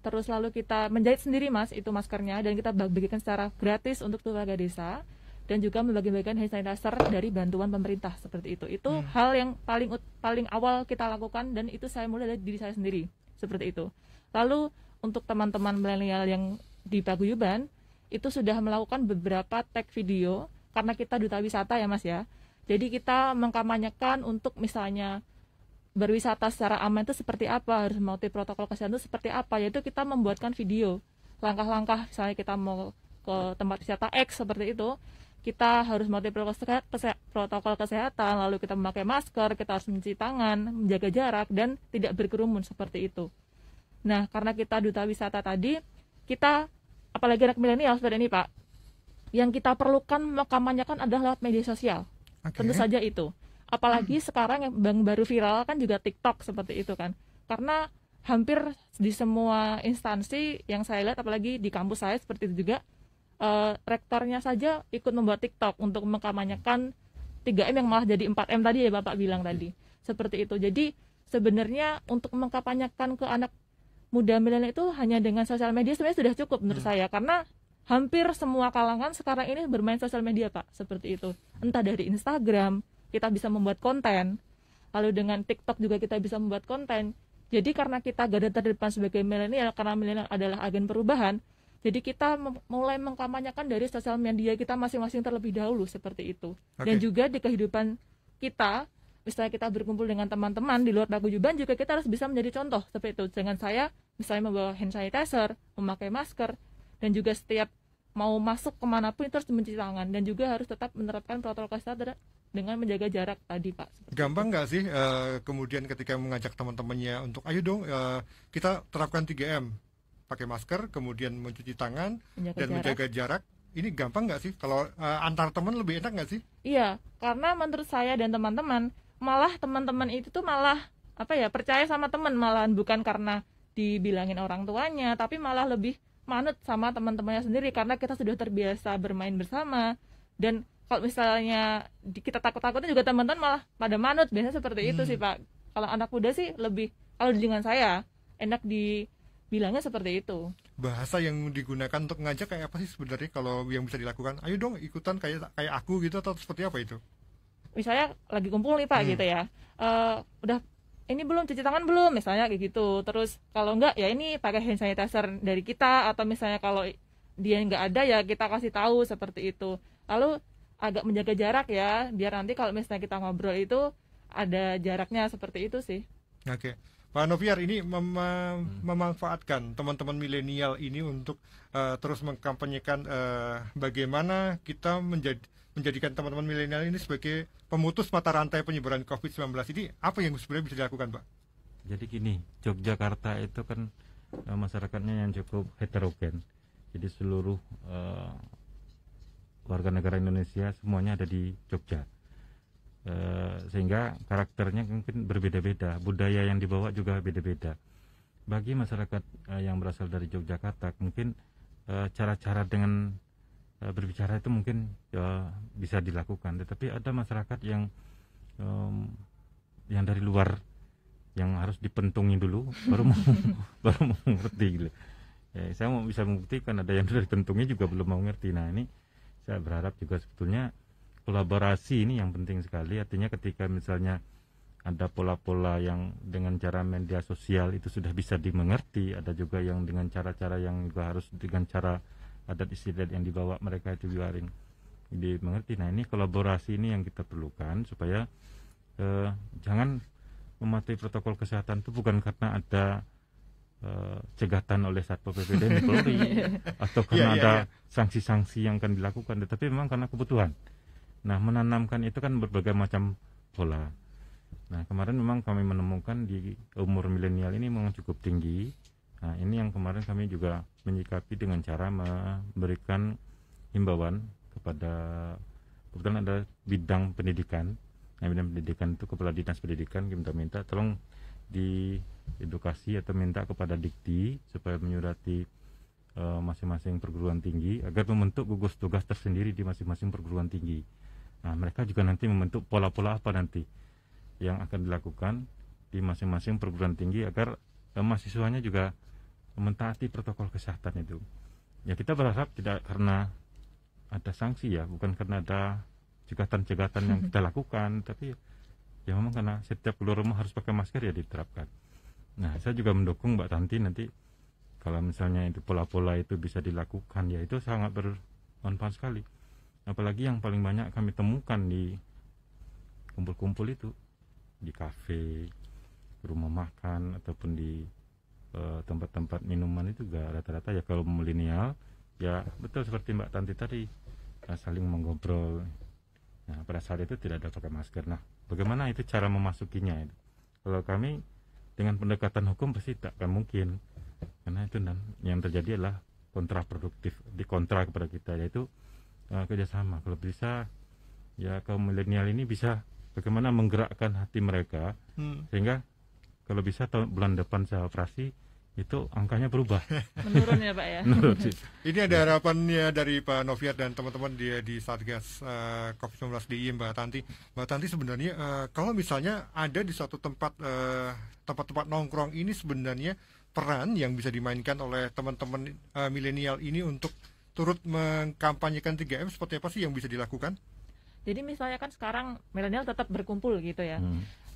Terus lalu kita menjahit sendiri Mas, itu maskernya, dan kita bagikan secara gratis untuk warga desa. Dan juga membagi-bagikan hand sanitizer dari bantuan pemerintah, seperti itu. Itu hal yang paling awal kita lakukan, dan itu saya mulai dari diri saya sendiri, seperti itu. Lalu untuk teman-teman milenial yang di paguyuban itu sudah melakukan beberapa tag video, karena kita duta wisata ya Mas ya. Jadi kita mengkampanyekan untuk misalnya berwisata secara aman itu seperti apa, harus mematuhi protokol kesehatan itu seperti apa, yaitu kita membuatkan video langkah-langkah, misalnya kita mau ke tempat wisata X seperti itu, kita harus mematuhi protokol kesehatan, lalu kita memakai masker, kita harus mencuci tangan, menjaga jarak, dan tidak berkerumun, seperti itu. Nah, karena kita duta wisata tadi, kita, apalagi anak milenial seperti ini Pak, yang kita perlukan mengkampanyekan adalah lewat media sosial. Tentu saja itu. Apalagi sekarang yang baru viral kan juga TikTok, seperti itu kan. Karena hampir di semua instansi yang saya lihat, apalagi di kampus saya seperti itu juga, rektornya saja ikut membuat TikTok untuk mengkampanyekan 3M yang malah jadi 4M tadi ya Bapak bilang tadi. Seperti itu. Jadi sebenarnya untuk mengkampanyekan ke anak muda milenial itu hanya dengan sosial media sebenarnya sudah cukup menurut saya, karena hampir semua kalangan sekarang ini bermain sosial media Pak, seperti itu. Entah dari Instagram kita bisa membuat konten, lalu dengan TikTok juga kita bisa membuat konten. Jadi karena kita garda terdepan sebagai milenial, karena milenial adalah agen perubahan, jadi kita mulai mengkampanyekan dari sosial media kita masing-masing terlebih dahulu, seperti itu. Dan juga di kehidupan kita, misalnya kita berkumpul dengan teman-teman di luar paguyuban, juga kita harus bisa menjadi contoh, seperti itu. Dengan saya misalnya membawa hand sanitizer, memakai masker, dan juga setiap mau masuk kemanapun itu harus mencuci tangan, dan juga harus tetap menerapkan protokol kesehatan dengan menjaga jarak tadi Pak. Gampang nggak sih kemudian ketika mengajak teman-temannya untuk ayo dong kita terapkan 3M, pakai masker, kemudian mencuci tangan, menjaga jarak. Ini gampang nggak sih? Kalau antar teman lebih enak nggak sih? Iya, karena menurut saya dan teman-teman, malah teman-teman itu tuh malah percaya sama teman, malahan bukan karena dibilangin orang tuanya, tapi malah lebih manut sama teman-temannya sendiri, karena kita sudah terbiasa bermain bersama. Dan kalau misalnya kita takut-takutin juga teman-teman malah pada manut, biasanya seperti itu sih Pak. Kalau anak muda sih lebih, kalau di lingkungan saya enak dibilangnya seperti itu. Bahasa yang digunakan untuk ngajak kayak apa sih sebenarnya kalau yang bisa dilakukan? Ayo dong ikutan kayak aku gitu, atau seperti apa itu? Misalnya lagi kumpul nih Pak gitu ya, udah ini belum cuci tangan belum, misalnya kayak gitu. Terus kalau enggak ya ini pakai hand sanitizer dari kita, atau misalnya kalau dia nggak ada ya kita kasih tahu, seperti itu. Lalu agak menjaga jarak ya, biar nanti kalau misalnya kita ngobrol itu ada jaraknya, seperti itu sih. Oke. Pak Noviar, ini memanfaatkan teman-teman milenial ini untuk terus mengkampanyekan bagaimana kita menjadikan teman-teman milenial ini sebagai pemutus mata rantai penyebaran COVID-19. Ini apa yang sebenarnya bisa dilakukan Pak? Jadi gini, Yogyakarta itu kan masyarakatnya yang cukup heterogen. Jadi seluruh warga negara Indonesia semuanya ada di Jogja. Sehingga karakternya mungkin berbeda-beda, budaya yang dibawa juga beda-beda. Bagi masyarakat yang berasal dari Yogyakarta, mungkin cara-cara dengan berbicara itu mungkin bisa dilakukan. Tetapi ada masyarakat yang dari luar yang harus dipentungi dulu baru mau mengerti gitu. Saya bisa membuktikan ada yang dari pentungi juga belum mau ngerti. Nah ini saya berharap juga sebetulnya kolaborasi ini yang penting sekali. Artinya ketika misalnya ada pola-pola yang dengan cara media sosial itu sudah bisa dimengerti, ada juga yang dengan cara-cara yang juga harus dengan cara adat istiadat yang dibawa mereka itu biarin dimengerti. Nah, ini kolaborasi ini yang kita perlukan supaya jangan mematuhi protokol kesehatan itu bukan karena ada cegatan oleh Satpol PP dan Polri atau karena ada sanksi-sanksi yang akan dilakukan, tetapi memang karena kebutuhan. Nah, menanamkan itu kan berbagai macam pola. Nah, kemarin memang kami menemukan di umur milenial ini memang cukup tinggi. Nah, ini yang kemarin kami juga menyikapi dengan cara memberikan himbauan kepada, kebetulan ada bidang pendidikan. Nah, bidang pendidikan itu kepala dinas pendidikan, kita minta tolong diedukasi atau minta kepada Dikti supaya menyurati masing-masing perguruan tinggi agar membentuk gugus tugas tersendiri di masing-masing perguruan tinggi. Nah, mereka juga nanti membentuk pola-pola apa nanti yang akan dilakukan di masing-masing perguruan tinggi agar mahasiswanya juga mentaati protokol kesehatan itu. Ya, kita berharap tidak karena ada sanksi ya, bukan karena ada cegatan-cegatan yang kita lakukan, tapi ya memang karena setiap keluar rumah harus pakai masker ya diterapkan. Nah, saya juga mendukung Mbak Tanti nanti kalau misalnya itu pola-pola itu bisa dilakukan, ya itu sangat bermanfaat sekali. Apalagi yang paling banyak kami temukan di kumpul-kumpul itu di kafe, rumah makan ataupun di tempat-tempat minuman itu juga rata-rata ya kalau milenial ya betul seperti Mbak Tanti tadi, saling mengobrol. Nah, pada saat itu tidak ada pakai masker. Nah, bagaimana itu cara memasukinya itu? Kalau kami dengan pendekatan hukum pasti tak akan mungkin, karena itu yang terjadi adalah kontraproduktif, dikontra kepada kita, yaitu kerjasama. Kalau bisa ya kaum milenial ini bisa bagaimana menggerakkan hati mereka sehingga kalau bisa bulan depan saya operasi itu angkanya berubah. Menurun ya Pak ya. Menurun sih. Ini ada harapannya dari Pak Noviat dan teman-teman di Satgas COVID-19 DIY, Mbak Tanti. Mbak Tanti, sebenarnya kalau misalnya ada di suatu tempat-tempat nongkrong ini, sebenarnya peran yang bisa dimainkan oleh teman-teman milenial ini untuk turut mengkampanyekan 3M seperti apa sih yang bisa dilakukan? Jadi misalnya kan sekarang milenial tetap berkumpul gitu ya.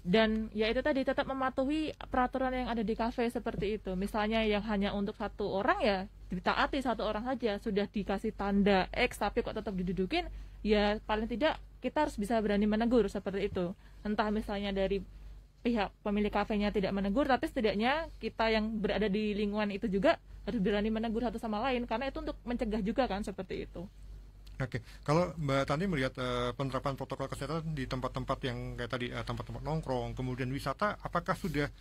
Dan ya itu tadi tetap mematuhi peraturan yang ada di kafe seperti itu. Misalnya yang hanya untuk satu orang ya ditaati satu orang saja. Sudah dikasih tanda X tapi kok tetap didudukin, ya paling tidak kita harus bisa berani menegur seperti itu. Entah misalnya dari pihak pemilik kafenya tidak menegur, tapi setidaknya kita yang berada di lingkungan itu juga harus berani menegur satu sama lain, karena itu untuk mencegah juga kan seperti itu. Oke, kalau Mbak Tanti melihat penerapan protokol kesehatan di tempat-tempat yang kayak tadi tempat-tempat nongkrong, kemudian wisata, apakah sudah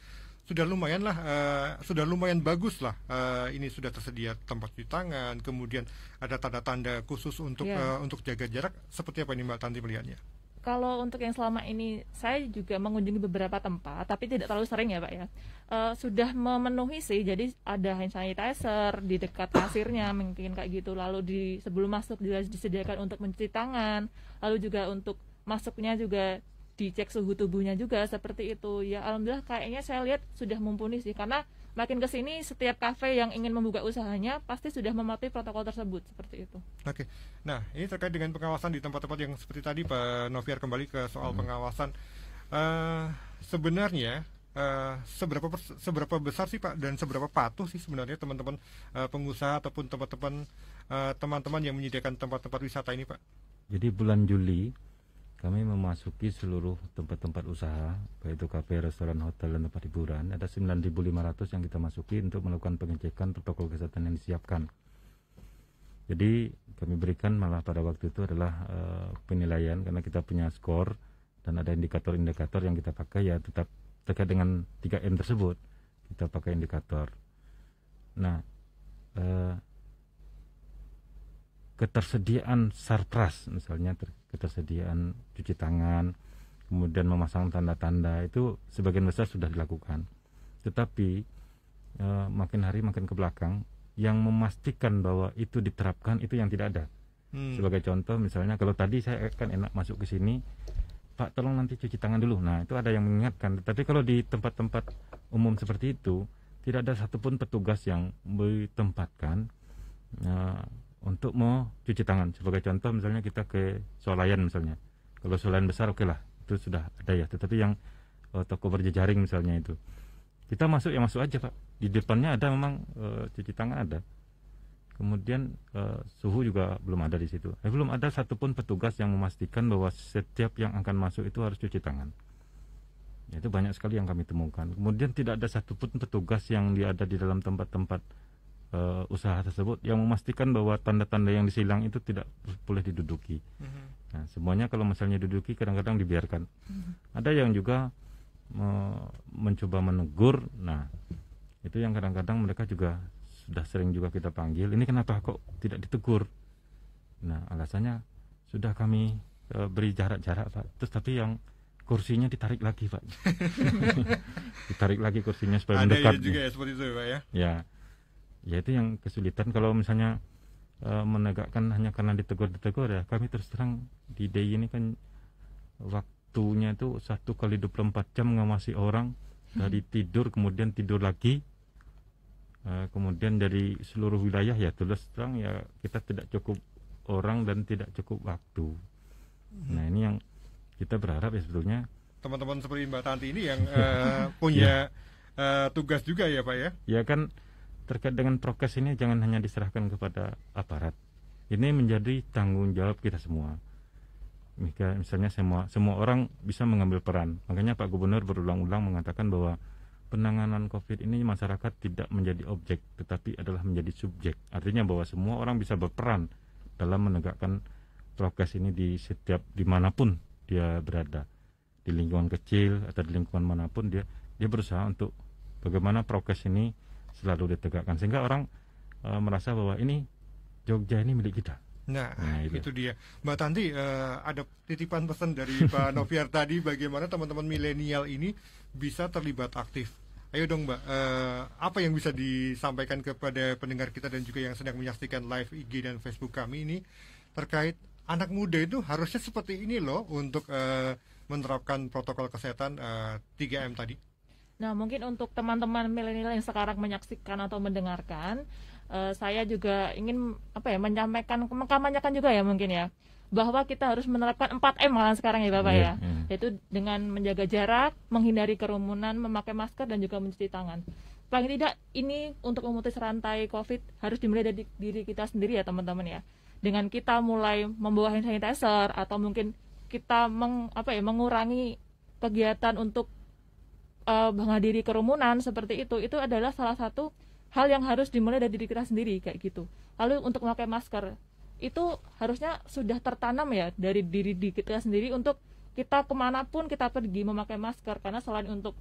lumayan lah, sudah lumayan bagus lah, ini sudah tersedia tempat cuci tangan, kemudian ada tanda-tanda khusus untuk jaga jarak, seperti apa ini Mbak Tanti melihatnya? Kalau untuk yang selama ini saya juga mengunjungi beberapa tempat, tapi tidak terlalu sering ya Pak ya. Sudah memenuhi sih, jadi ada hand sanitizer di dekat kasirnya mungkin kayak gitu. Lalu sebelum masuk juga disediakan untuk mencuci tangan. Lalu juga untuk masuknya juga dicek suhu tubuhnya juga seperti itu. Ya alhamdulillah kayaknya saya lihat sudah mumpuni sih, karena makin kesini setiap kafe yang ingin membuka usahanya pasti sudah mematuhi protokol tersebut seperti itu. Oke, nah ini terkait dengan pengawasan di tempat-tempat yang seperti tadi Pak Noviar, kembali ke soal pengawasan. Sebenarnya seberapa besar sih Pak dan seberapa patuh sih sebenarnya teman-teman pengusaha ataupun teman-teman yang menyediakan tempat-tempat wisata ini Pak? Jadi bulan Juli kami memasuki seluruh tempat-tempat usaha, baik itu kafe, restoran, hotel, dan tempat hiburan. Ada 9.500 yang kita masuki untuk melakukan pengecekan protokol kesehatan yang disiapkan. Jadi kami berikan malah pada waktu itu adalah penilaian, karena kita punya skor dan ada indikator-indikator yang kita pakai, ya tetap terkait dengan 3M tersebut kita pakai indikator. Nah, ketersediaan sarpras misalnya, ketersediaan cuci tangan, kemudian memasang tanda-tanda, itu sebagian besar sudah dilakukan. Tetapi makin hari makin ke belakang, yang memastikan bahwa itu diterapkan itu yang tidak ada. Sebagai contoh misalnya, kalau tadi saya kan enak masuk ke sini, Pak tolong nanti cuci tangan dulu. Nah itu ada yang mengingatkan. Tapi kalau di tempat-tempat umum seperti itu, tidak ada satupun petugas yang ditempatkan untuk mau cuci tangan. Sebagai contoh misalnya kita ke swalayan misalnya, kalau swalayan besar oke lah, itu sudah ada ya. Tetapi yang toko berjejaring misalnya itu, kita masuk ya masuk aja Pak, di depannya ada memang cuci tangan ada. Kemudian suhu juga belum ada di situ. Belum ada satupun petugas yang memastikan bahwa setiap yang akan masuk itu harus cuci tangan. Itu banyak sekali yang kami temukan. Kemudian tidak ada satupun petugas yang ada di dalam tempat-tempat usaha tersebut yang memastikan bahwa tanda-tanda yang disilang itu tidak boleh diduduki. Nah, semuanya kalau misalnya diduduki kadang-kadang dibiarkan. Ada yang juga mencoba menegur. Nah, itu yang kadang-kadang mereka juga sudah sering juga kita panggil, ini kenapa kok tidak ditegur? Nah, alasannya sudah kami beri jarak-jarak, Pak. Terus tapi yang kursinya ditarik lagi, Pak. Ditarik lagi kursinya supaya mendekat. Ada juga ya seperti itu, Pak ya? Ya itu yang kesulitan kalau misalnya menegakkan hanya karena ditegur ya. Kami terus terang di DIY ini kan waktunya itu 1x24 jam ngawasi orang dari tidur kemudian tidur lagi. Kemudian dari seluruh wilayah ya terus terang ya kita tidak cukup orang dan tidak cukup waktu. Nah ini yang kita berharap ya sebetulnya teman-teman seperti Mbak Tanti ini yang punya tugas juga ya Pak ya. Ya kan terkait dengan prokes ini jangan hanya diserahkan kepada aparat. Ini menjadi tanggung jawab kita semua. Misalnya semua orang bisa mengambil peran. Makanya Pak Gubernur berulang-ulang mengatakan bahwa penanganan COVID ini masyarakat tidak menjadi objek, tetapi adalah menjadi subjek. Artinya bahwa semua orang bisa berperan dalam menegakkan prokes ini dimanapun dia berada, di lingkungan kecil atau di lingkungan manapun dia berusaha untuk bagaimana prokes ini selalu ditegakkan sehingga orang merasa bahwa ini Jogja ini milik kita. Nah itu dia. Mbak Tanti, ada titipan pesan dari Pak Noviar tadi bagaimana teman-teman milenial ini bisa terlibat aktif. Ayo dong Mbak, apa yang bisa disampaikan kepada pendengar kita dan juga yang sedang menyaksikan live IG dan Facebook kami ini terkait anak muda itu harusnya seperti ini loh untuk menerapkan protokol kesehatan 3M tadi. Nah mungkin untuk teman-teman milenial yang sekarang menyaksikan atau mendengarkan, saya juga ingin mengkampanyekan juga ya mungkin ya bahwa kita harus menerapkan 4M malah sekarang ya Bapak ya. Yaitu dengan menjaga jarak, menghindari kerumunan, memakai masker dan juga mencuci tangan. Paling tidak ini untuk memutus rantai COVID harus dimulai dari diri kita sendiri ya teman-teman ya. Dengan kita mulai membawa hand sanitizer atau mungkin kita mengurangi kegiatan untuk menghadiri kerumunan seperti itu adalah salah satu hal yang harus dimulai dari diri kita sendiri kayak gitu. Lalu untuk memakai masker itu harusnya sudah tertanam ya dari diri kita sendiri untuk kita kemanapun kita pergi memakai masker karena selain untuk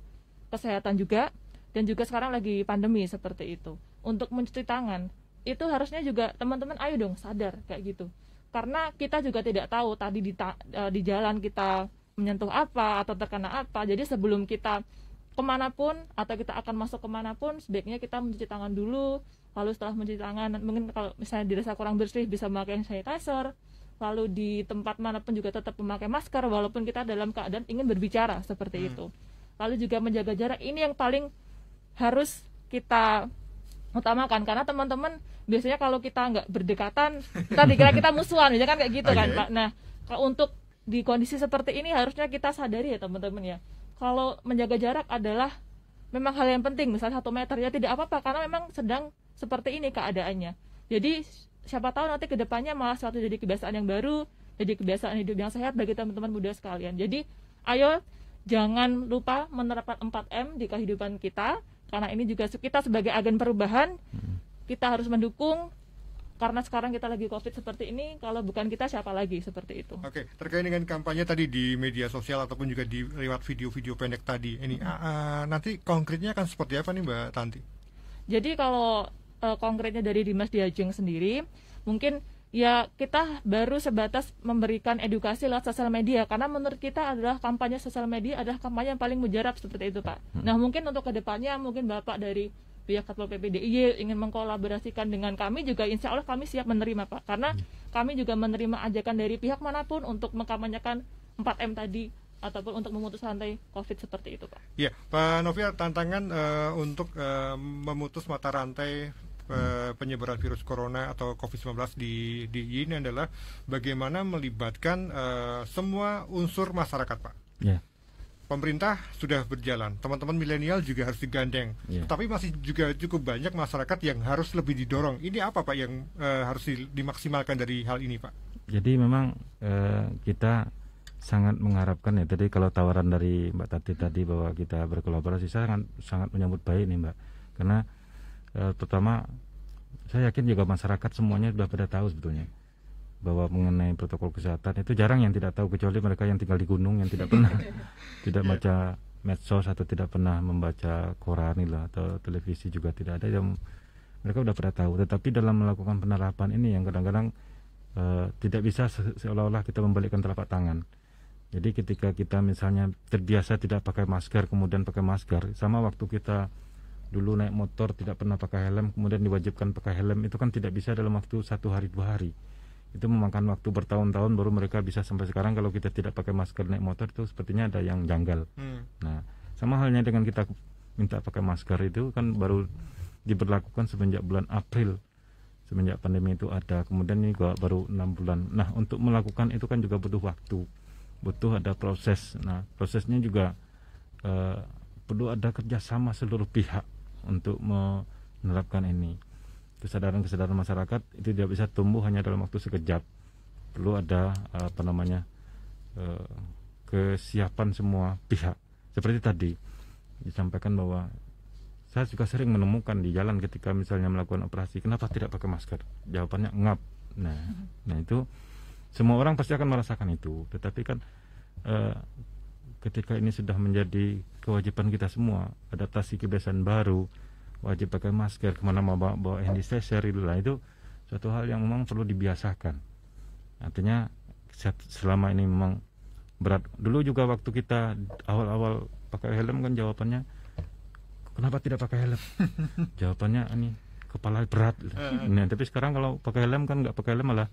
kesehatan juga dan juga sekarang lagi pandemi seperti itu. Untuk mencuci tangan itu harusnya juga teman-teman ayo dong sadar kayak gitu karena kita juga tidak tahu tadi di jalan kita menyentuh apa atau terkena apa. Jadi sebelum kita kemanapun atau kita akan masuk kemanapun sebaiknya kita mencuci tangan dulu. Lalu setelah mencuci tangan mungkin kalau misalnya dirasa kurang bersih bisa memakai sanitizer. Lalu di tempat manapun juga tetap memakai masker walaupun kita dalam keadaan ingin berbicara seperti itu. Lalu juga menjaga jarak ini yang paling harus kita utamakan karena teman-teman biasanya kalau kita nggak berdekatan kita dikira kita musuhan ya kan kayak gitu kan Pak. Nah kalau untuk di kondisi seperti ini harusnya kita sadari ya teman-teman ya kalau menjaga jarak adalah memang hal yang penting misalnya 1 meter ya tidak apa-apa karena memang sedang seperti ini keadaannya. Jadi siapa tahu nanti kedepannya malah suatu jadi kebiasaan yang baru, jadi kebiasaan hidup yang sehat bagi teman-teman muda sekalian. Jadi ayo jangan lupa menerapkan 4M di kehidupan kita karena ini juga kita sebagai agen perubahan kita harus mendukung karena sekarang kita lagi COVID seperti ini, kalau bukan kita siapa lagi seperti itu. Oke, terkait dengan kampanye tadi di media sosial ataupun juga di lewat video-video pendek tadi, ini nanti konkretnya akan seperti apa nih Mbak Tanti? Jadi kalau konkretnya dari Dimas Diajeng sendiri, mungkin ya kita baru sebatas memberikan edukasi lewat sosial media karena menurut kita adalah kampanye sosial media adalah kampanye yang paling mujarab seperti itu Pak. Nah mungkin untuk kedepannya mungkin Bapak dari pihak Satpol PP DIY ingin mengkolaborasikan dengan kami juga insya Allah kami siap menerima Pak karena kami juga menerima ajakan dari pihak manapun untuk mengkampanyekan 4M tadi ataupun untuk memutus rantai COVID seperti itu Pak. Iya Pak Noviar, tantangan untuk memutus mata rantai penyebaran virus corona atau COVID-19 di ini adalah bagaimana melibatkan semua unsur masyarakat Pak. Ya, pemerintah sudah berjalan, teman-teman milenial juga harus digandeng. Tapi masih juga cukup banyak masyarakat yang harus lebih didorong. Ini apa Pak yang harus dimaksimalkan dari hal ini Pak? Jadi memang kita sangat mengharapkan ya, tadi kalau tawaran dari Mbak Tati tadi bahwa kita berkolaborasi, saya sangat menyambut baik nih Mbak. Karena pertama saya yakin juga masyarakat semuanya sudah pada tahu sebetulnya bahwa mengenai protokol kesehatan itu jarang yang tidak tahu, kecuali mereka yang tinggal di gunung yang tidak pernah tidak baca medsos atau tidak pernah membaca koran atau televisi juga tidak ada, yang mereka sudah pada tahu. Tetapi dalam melakukan penerapan ini yang kadang-kadang tidak bisa seolah-olah kita membalikkan telapak tangan. Jadi ketika kita misalnya terbiasa tidak pakai masker, kemudian pakai masker, sama waktu kita dulu naik motor tidak pernah pakai helm, kemudian diwajibkan pakai helm, itu kan tidak bisa dalam waktu 1 hari 2 hari. Itu memakan waktu bertahun-tahun baru mereka bisa sampai sekarang. Kalau kita tidak pakai masker naik motor itu sepertinya ada yang janggal. Nah, sama halnya dengan kita minta pakai masker itu kan baru diberlakukan semenjak bulan April, semenjak pandemi itu ada. Kemudian ini baru 6 bulan. Nah, untuk melakukan itu kan juga butuh waktu, butuh ada proses. Nah, prosesnya juga perlu ada kerjasama seluruh pihak untuk menerapkan ini. Kesadaran masyarakat itu tidak bisa tumbuh hanya dalam waktu sekejap. Perlu ada kesiapan semua pihak. Seperti tadi disampaikan bahwa saya juga sering menemukan di jalan ketika misalnya melakukan operasi, kenapa tidak pakai masker? Jawabannya ngap. Nah itu semua orang pasti akan merasakan itu. Tetapi kan ketika ini sudah menjadi kewajiban kita semua, adaptasi kebiasaan baru, wajib pakai masker, kemana mau bawa hand sanitizer, itu suatu hal yang memang perlu dibiasakan. Artinya selama ini memang berat. Dulu juga waktu kita awal-awal pakai helm kan jawabannya, kenapa tidak pakai helm? Jawabannya ini kepala berat. Nah, tapi sekarang kalau pakai helm kan nggak pakai helm malah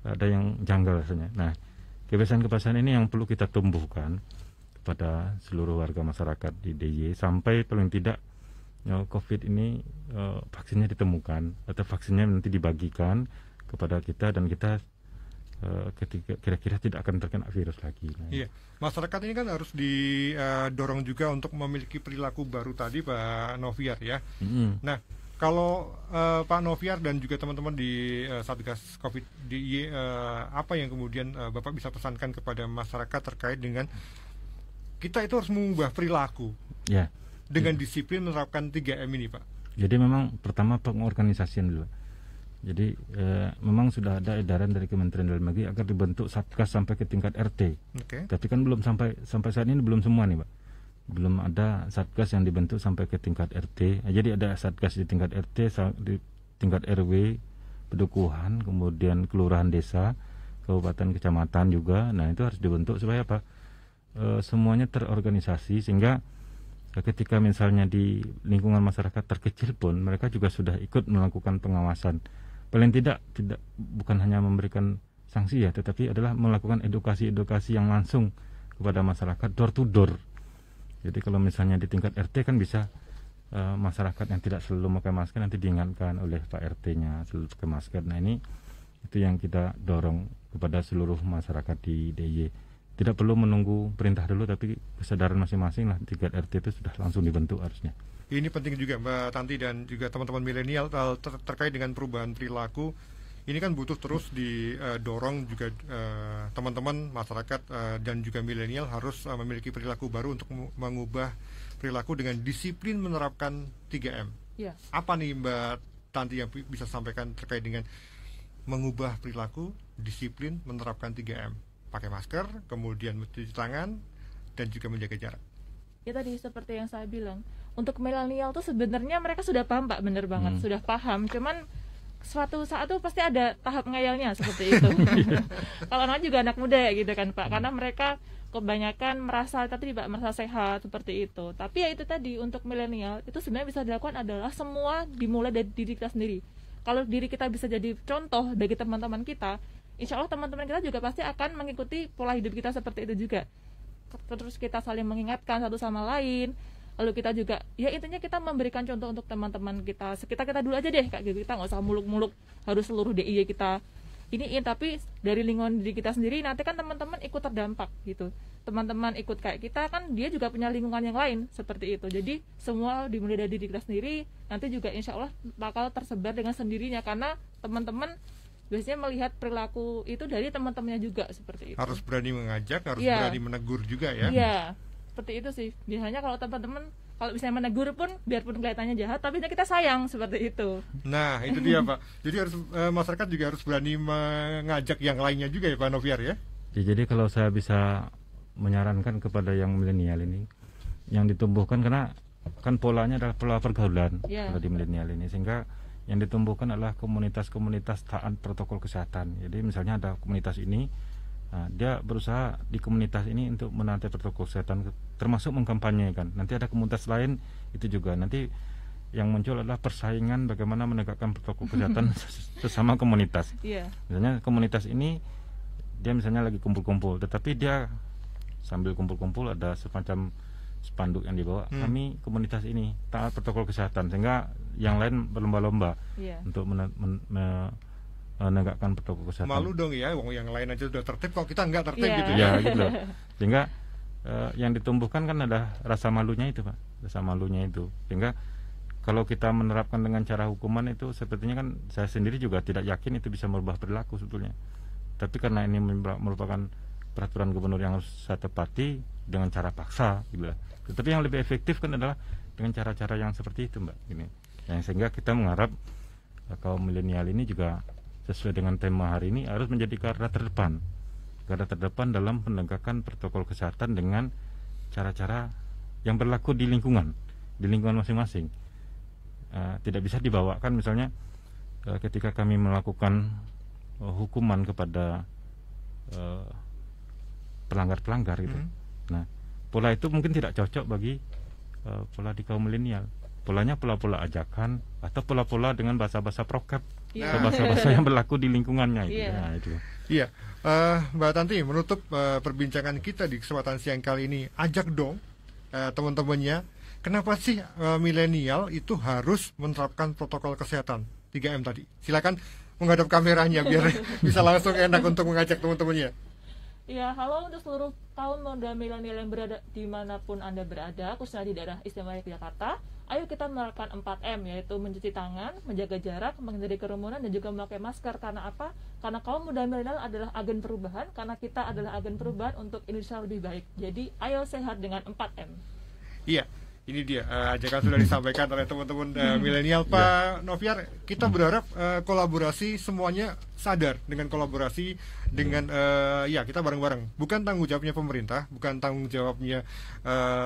ada yang janggal rasanya. Nah, kebiasaan-kebiasaan ini yang perlu kita tumbuhkan kepada seluruh warga masyarakat di DIY sampai paling tidak COVID ini vaksinnya ditemukan atau vaksinnya nanti dibagikan kepada kita dan kita ketika kira-kira tidak akan terkena virus lagi. Iya, masyarakat ini kan harus didorong juga untuk memiliki perilaku baru tadi Pak Noviar ya. Nah, kalau Pak Noviar dan juga teman-teman di Satgas COVID DIY, apa yang kemudian Bapak bisa pesankan kepada masyarakat terkait dengan kita itu harus mengubah perilaku? Ya. Dengan disiplin menerapkan 3M ini Pak. Jadi memang pertama pengorganisasian dulu. Jadi memang sudah ada edaran dari Kementerian Dalam Negeri agar dibentuk Satgas sampai ke tingkat RT. Tapi kan belum sampai saat ini belum semua nih Pak. Belum ada Satgas yang dibentuk sampai ke tingkat RT. Jadi ada Satgas di tingkat RT, di tingkat RW, pedukuhan, kemudian kelurahan desa, kabupaten, kecamatan juga. Nah itu harus dibentuk supaya apa? Semuanya terorganisasi sehingga ketika misalnya di lingkungan masyarakat terkecil pun mereka juga sudah ikut melakukan pengawasan. Paling tidak bukan hanya memberikan sanksi ya, tetapi adalah melakukan edukasi yang langsung kepada masyarakat door to door. Jadi kalau misalnya di tingkat RT kan bisa masyarakat yang tidak selalu pakai masker nanti diingatkan oleh Pak RT-nya selalu pakai masker. Nah ini itu yang kita dorong kepada seluruh masyarakat di DIY. Tidak perlu menunggu perintah dulu, tapi kesadaran masing-masing lah tingkat RT itu sudah langsung dibentuk harusnya. Ini penting juga Mbak Tanti dan juga teman-teman milenial terkait dengan perubahan perilaku. Ini kan butuh terus didorong juga teman-teman masyarakat dan juga milenial harus memiliki perilaku baru untuk mengubah perilaku dengan disiplin menerapkan 3M. Ya. Apa nih Mbak Tanti yang bisa sampaikan terkait dengan mengubah perilaku, disiplin menerapkan 3M? Pakai masker, kemudian mencuci tangan, dan juga menjaga jarak. Ya tadi seperti yang saya bilang, untuk milenial tuh sebenarnya mereka sudah paham Pak, bener banget, sudah paham. Cuman suatu saat tuh pasti ada tahap ngayalnya seperti itu. Kalau anak juga anak muda ya gitu kan Pak, karena mereka kebanyakan merasa sehat seperti itu. Tapi ya itu tadi untuk milenial itu sebenarnya bisa dilakukan adalah semua dimulai dari diri kita sendiri. Kalau diri kita bisa jadi contoh bagi teman-teman kita, insya Allah teman-teman kita juga pasti akan mengikuti pola hidup kita seperti itu juga. Terus kita saling mengingatkan satu sama lain. Lalu kita juga, ya intinya kita memberikan contoh untuk teman-teman kita. Kita dulu aja deh, kayak gitu. Kita nggak usah muluk-muluk harus seluruh DIY kita iniin, tapi dari lingkungan diri kita sendiri nanti kan teman-teman ikut terdampak gitu. teman-teman ikut kayak kita kan dia juga punya lingkungan yang lain seperti itu. Jadi semua dimulai dari diri kita sendiri, nanti juga insya Allah bakal tersebar dengan sendirinya karena teman-teman biasanya melihat perilaku itu dari teman-temannya juga seperti itu. Harus berani mengajak, harus berani menegur juga ya. Iya, seperti itu sih. Biasanya kalau teman-teman kalau misalnya menegur pun biarpun kelihatannya jahat tapi kita sayang seperti itu. Nah, itu dia Pak. Jadi harus masyarakat juga harus berani mengajak yang lainnya juga ya Pak Noviar ya. Jadi kalau saya bisa menyarankan kepada yang milenial ini, yang ditumbuhkan karena kan polanya adalah pola pergaulan kalau di milenial ini, sehingga yang ditumbuhkan adalah komunitas-komunitas taat protokol kesehatan. Jadi misalnya ada komunitas ini, dia berusaha di komunitas ini untuk menaati protokol kesehatan, termasuk mengkampanyekan. Nanti ada komunitas lain itu juga. Nanti yang muncul adalah persaingan bagaimana menegakkan protokol kesehatan sesama komunitas. Misalnya komunitas ini dia misalnya lagi kumpul-kumpul, tetapi dia sambil kumpul-kumpul ada semacam spanduk yang dibawa, kami komunitas ini taat protokol kesehatan, sehingga yang lain berlomba-lomba untuk menegakkan protokol kesehatan. Malu dong ya, yang lain aja sudah tertib, kok kita enggak tertib gitu ya. Gitu. Sehingga yang ditumbuhkan kan ada rasa malunya itu Pak, rasa malunya itu. Sehingga kalau kita menerapkan dengan cara hukuman itu sepertinya kan saya sendiri juga tidak yakin itu bisa merubah perilaku sebetulnya. Tapi karena ini merupakan peraturan gubernur yang harus saya tepati dengan cara paksa gitu lah. Tetapi yang lebih efektif kan adalah dengan cara-cara yang seperti itu Mbak ini. Yang sehingga kita mengharap kaum milenial ini juga sesuai dengan tema hari ini harus menjadi garda terdepan dalam penegakan protokol kesehatan dengan cara-cara yang berlaku di lingkungan masing-masing. Tidak bisa dibawakan misalnya ketika kami melakukan hukuman kepada pelanggar-pelanggar gitu. Nah, pola itu mungkin tidak cocok bagi pola di kaum milenial. Polanya pola-pola ajakan atau pola-pola dengan bahasa-bahasa prokep, atau bahasa-bahasa yang berlaku di lingkungannya itu. Nah, itu. Iya, Mbak Tanti, menutup perbincangan kita di kesempatan siang kali ini, ajak dong teman-temannya, kenapa sih milenial itu harus menerapkan protokol kesehatan 3M tadi? Silakan menghadap kameranya biar bisa langsung enak untuk mengajak teman-temannya. Ya, halo untuk seluruh kaum muda milenial yang berada dimanapun Anda berada, khususnya di daerah istimewa Yogyakarta. Ayo kita menerapkan 4M, yaitu mencuci tangan, menjaga jarak, menghindari kerumunan, dan juga memakai masker. Karena apa? Karena kaum muda milenial adalah agen perubahan, karena kita adalah agen perubahan untuk Indonesia lebih baik. Jadi, ayo sehat dengan 4M. Iya. Ini dia ajakan sudah disampaikan oleh teman-teman milenial Pak Noviar. Kita berharap kolaborasi semuanya sadar dengan kolaborasi dengan kita bareng-bareng. Bukan tanggung jawabnya pemerintah, bukan tanggung jawabnya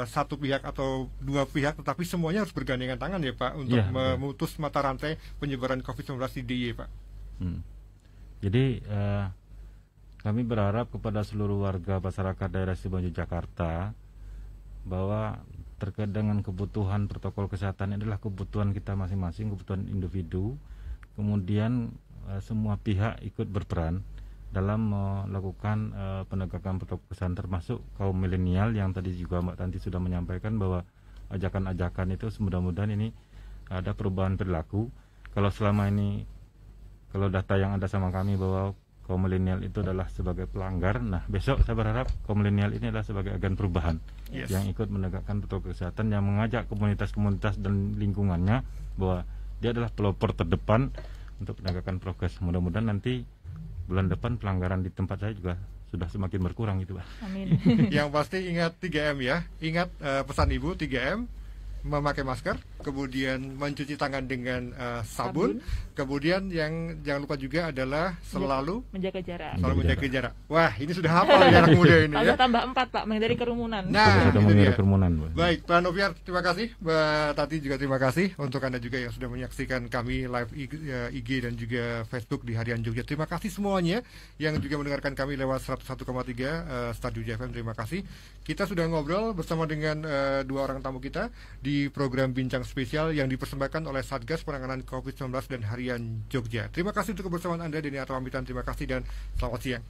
satu pihak atau dua pihak, tetapi semuanya harus bergandengan tangan ya Pak untuk memutus mata rantai penyebaran COVID-19 di DIY Pak. Jadi kami berharap kepada seluruh warga masyarakat daerah istimewa Yogyakarta bahwa terkait dengan kebutuhan protokol kesehatan adalah kebutuhan kita masing-masing, kebutuhan individu. Kemudian semua pihak ikut berperan dalam melakukan penegakan protokol kesehatan, termasuk kaum milenial yang tadi juga Mbak Tanti sudah menyampaikan bahwa ajakan-ajakan itu mudah-mudahan ini ada perubahan perilaku. Kalau selama ini, kalau data yang ada sama kami bahwa kaum milenial itu adalah sebagai pelanggar, nah besok saya berharap kaum milenial ini adalah sebagai agen perubahan yang ikut menegakkan protokol kesehatan, yang mengajak komunitas-komunitas dan lingkungannya bahwa dia adalah pelopor terdepan untuk penegakan prokes. Mudah-mudahan nanti bulan depan pelanggaran di tempat saya juga sudah semakin berkurang itu Pak. Amin. Yang pasti ingat 3M ya, ingat pesan Ibu 3M, memakai masker, kemudian mencuci tangan dengan sabun, kemudian yang jangan lupa juga adalah selalu menjaga jarak. Selalu menjaga jarak. Wah, ini sudah hafal ya anak muda ini ya. Tambah 4 Pak, menghindari kerumunan. Nah, itu dia. Kerumunan. Baik, Pak Noviar, terima kasih. Mbak Tati juga terima kasih untuk Anda juga yang sudah menyaksikan kami live IG dan juga Facebook di Harian Jogja. Terima kasih semuanya yang juga mendengarkan kami lewat 101,3 Stadion FM. Terima kasih. Kita sudah ngobrol bersama dengan dua orang tamu kita di program Bincang Spesial yang dipersembahkan oleh Satgas Penanganan COVID-19 dan Harian Jogja. Terima kasih untuk kebersamaan Anda, Denny Atwambitan. Terima kasih dan selamat siang.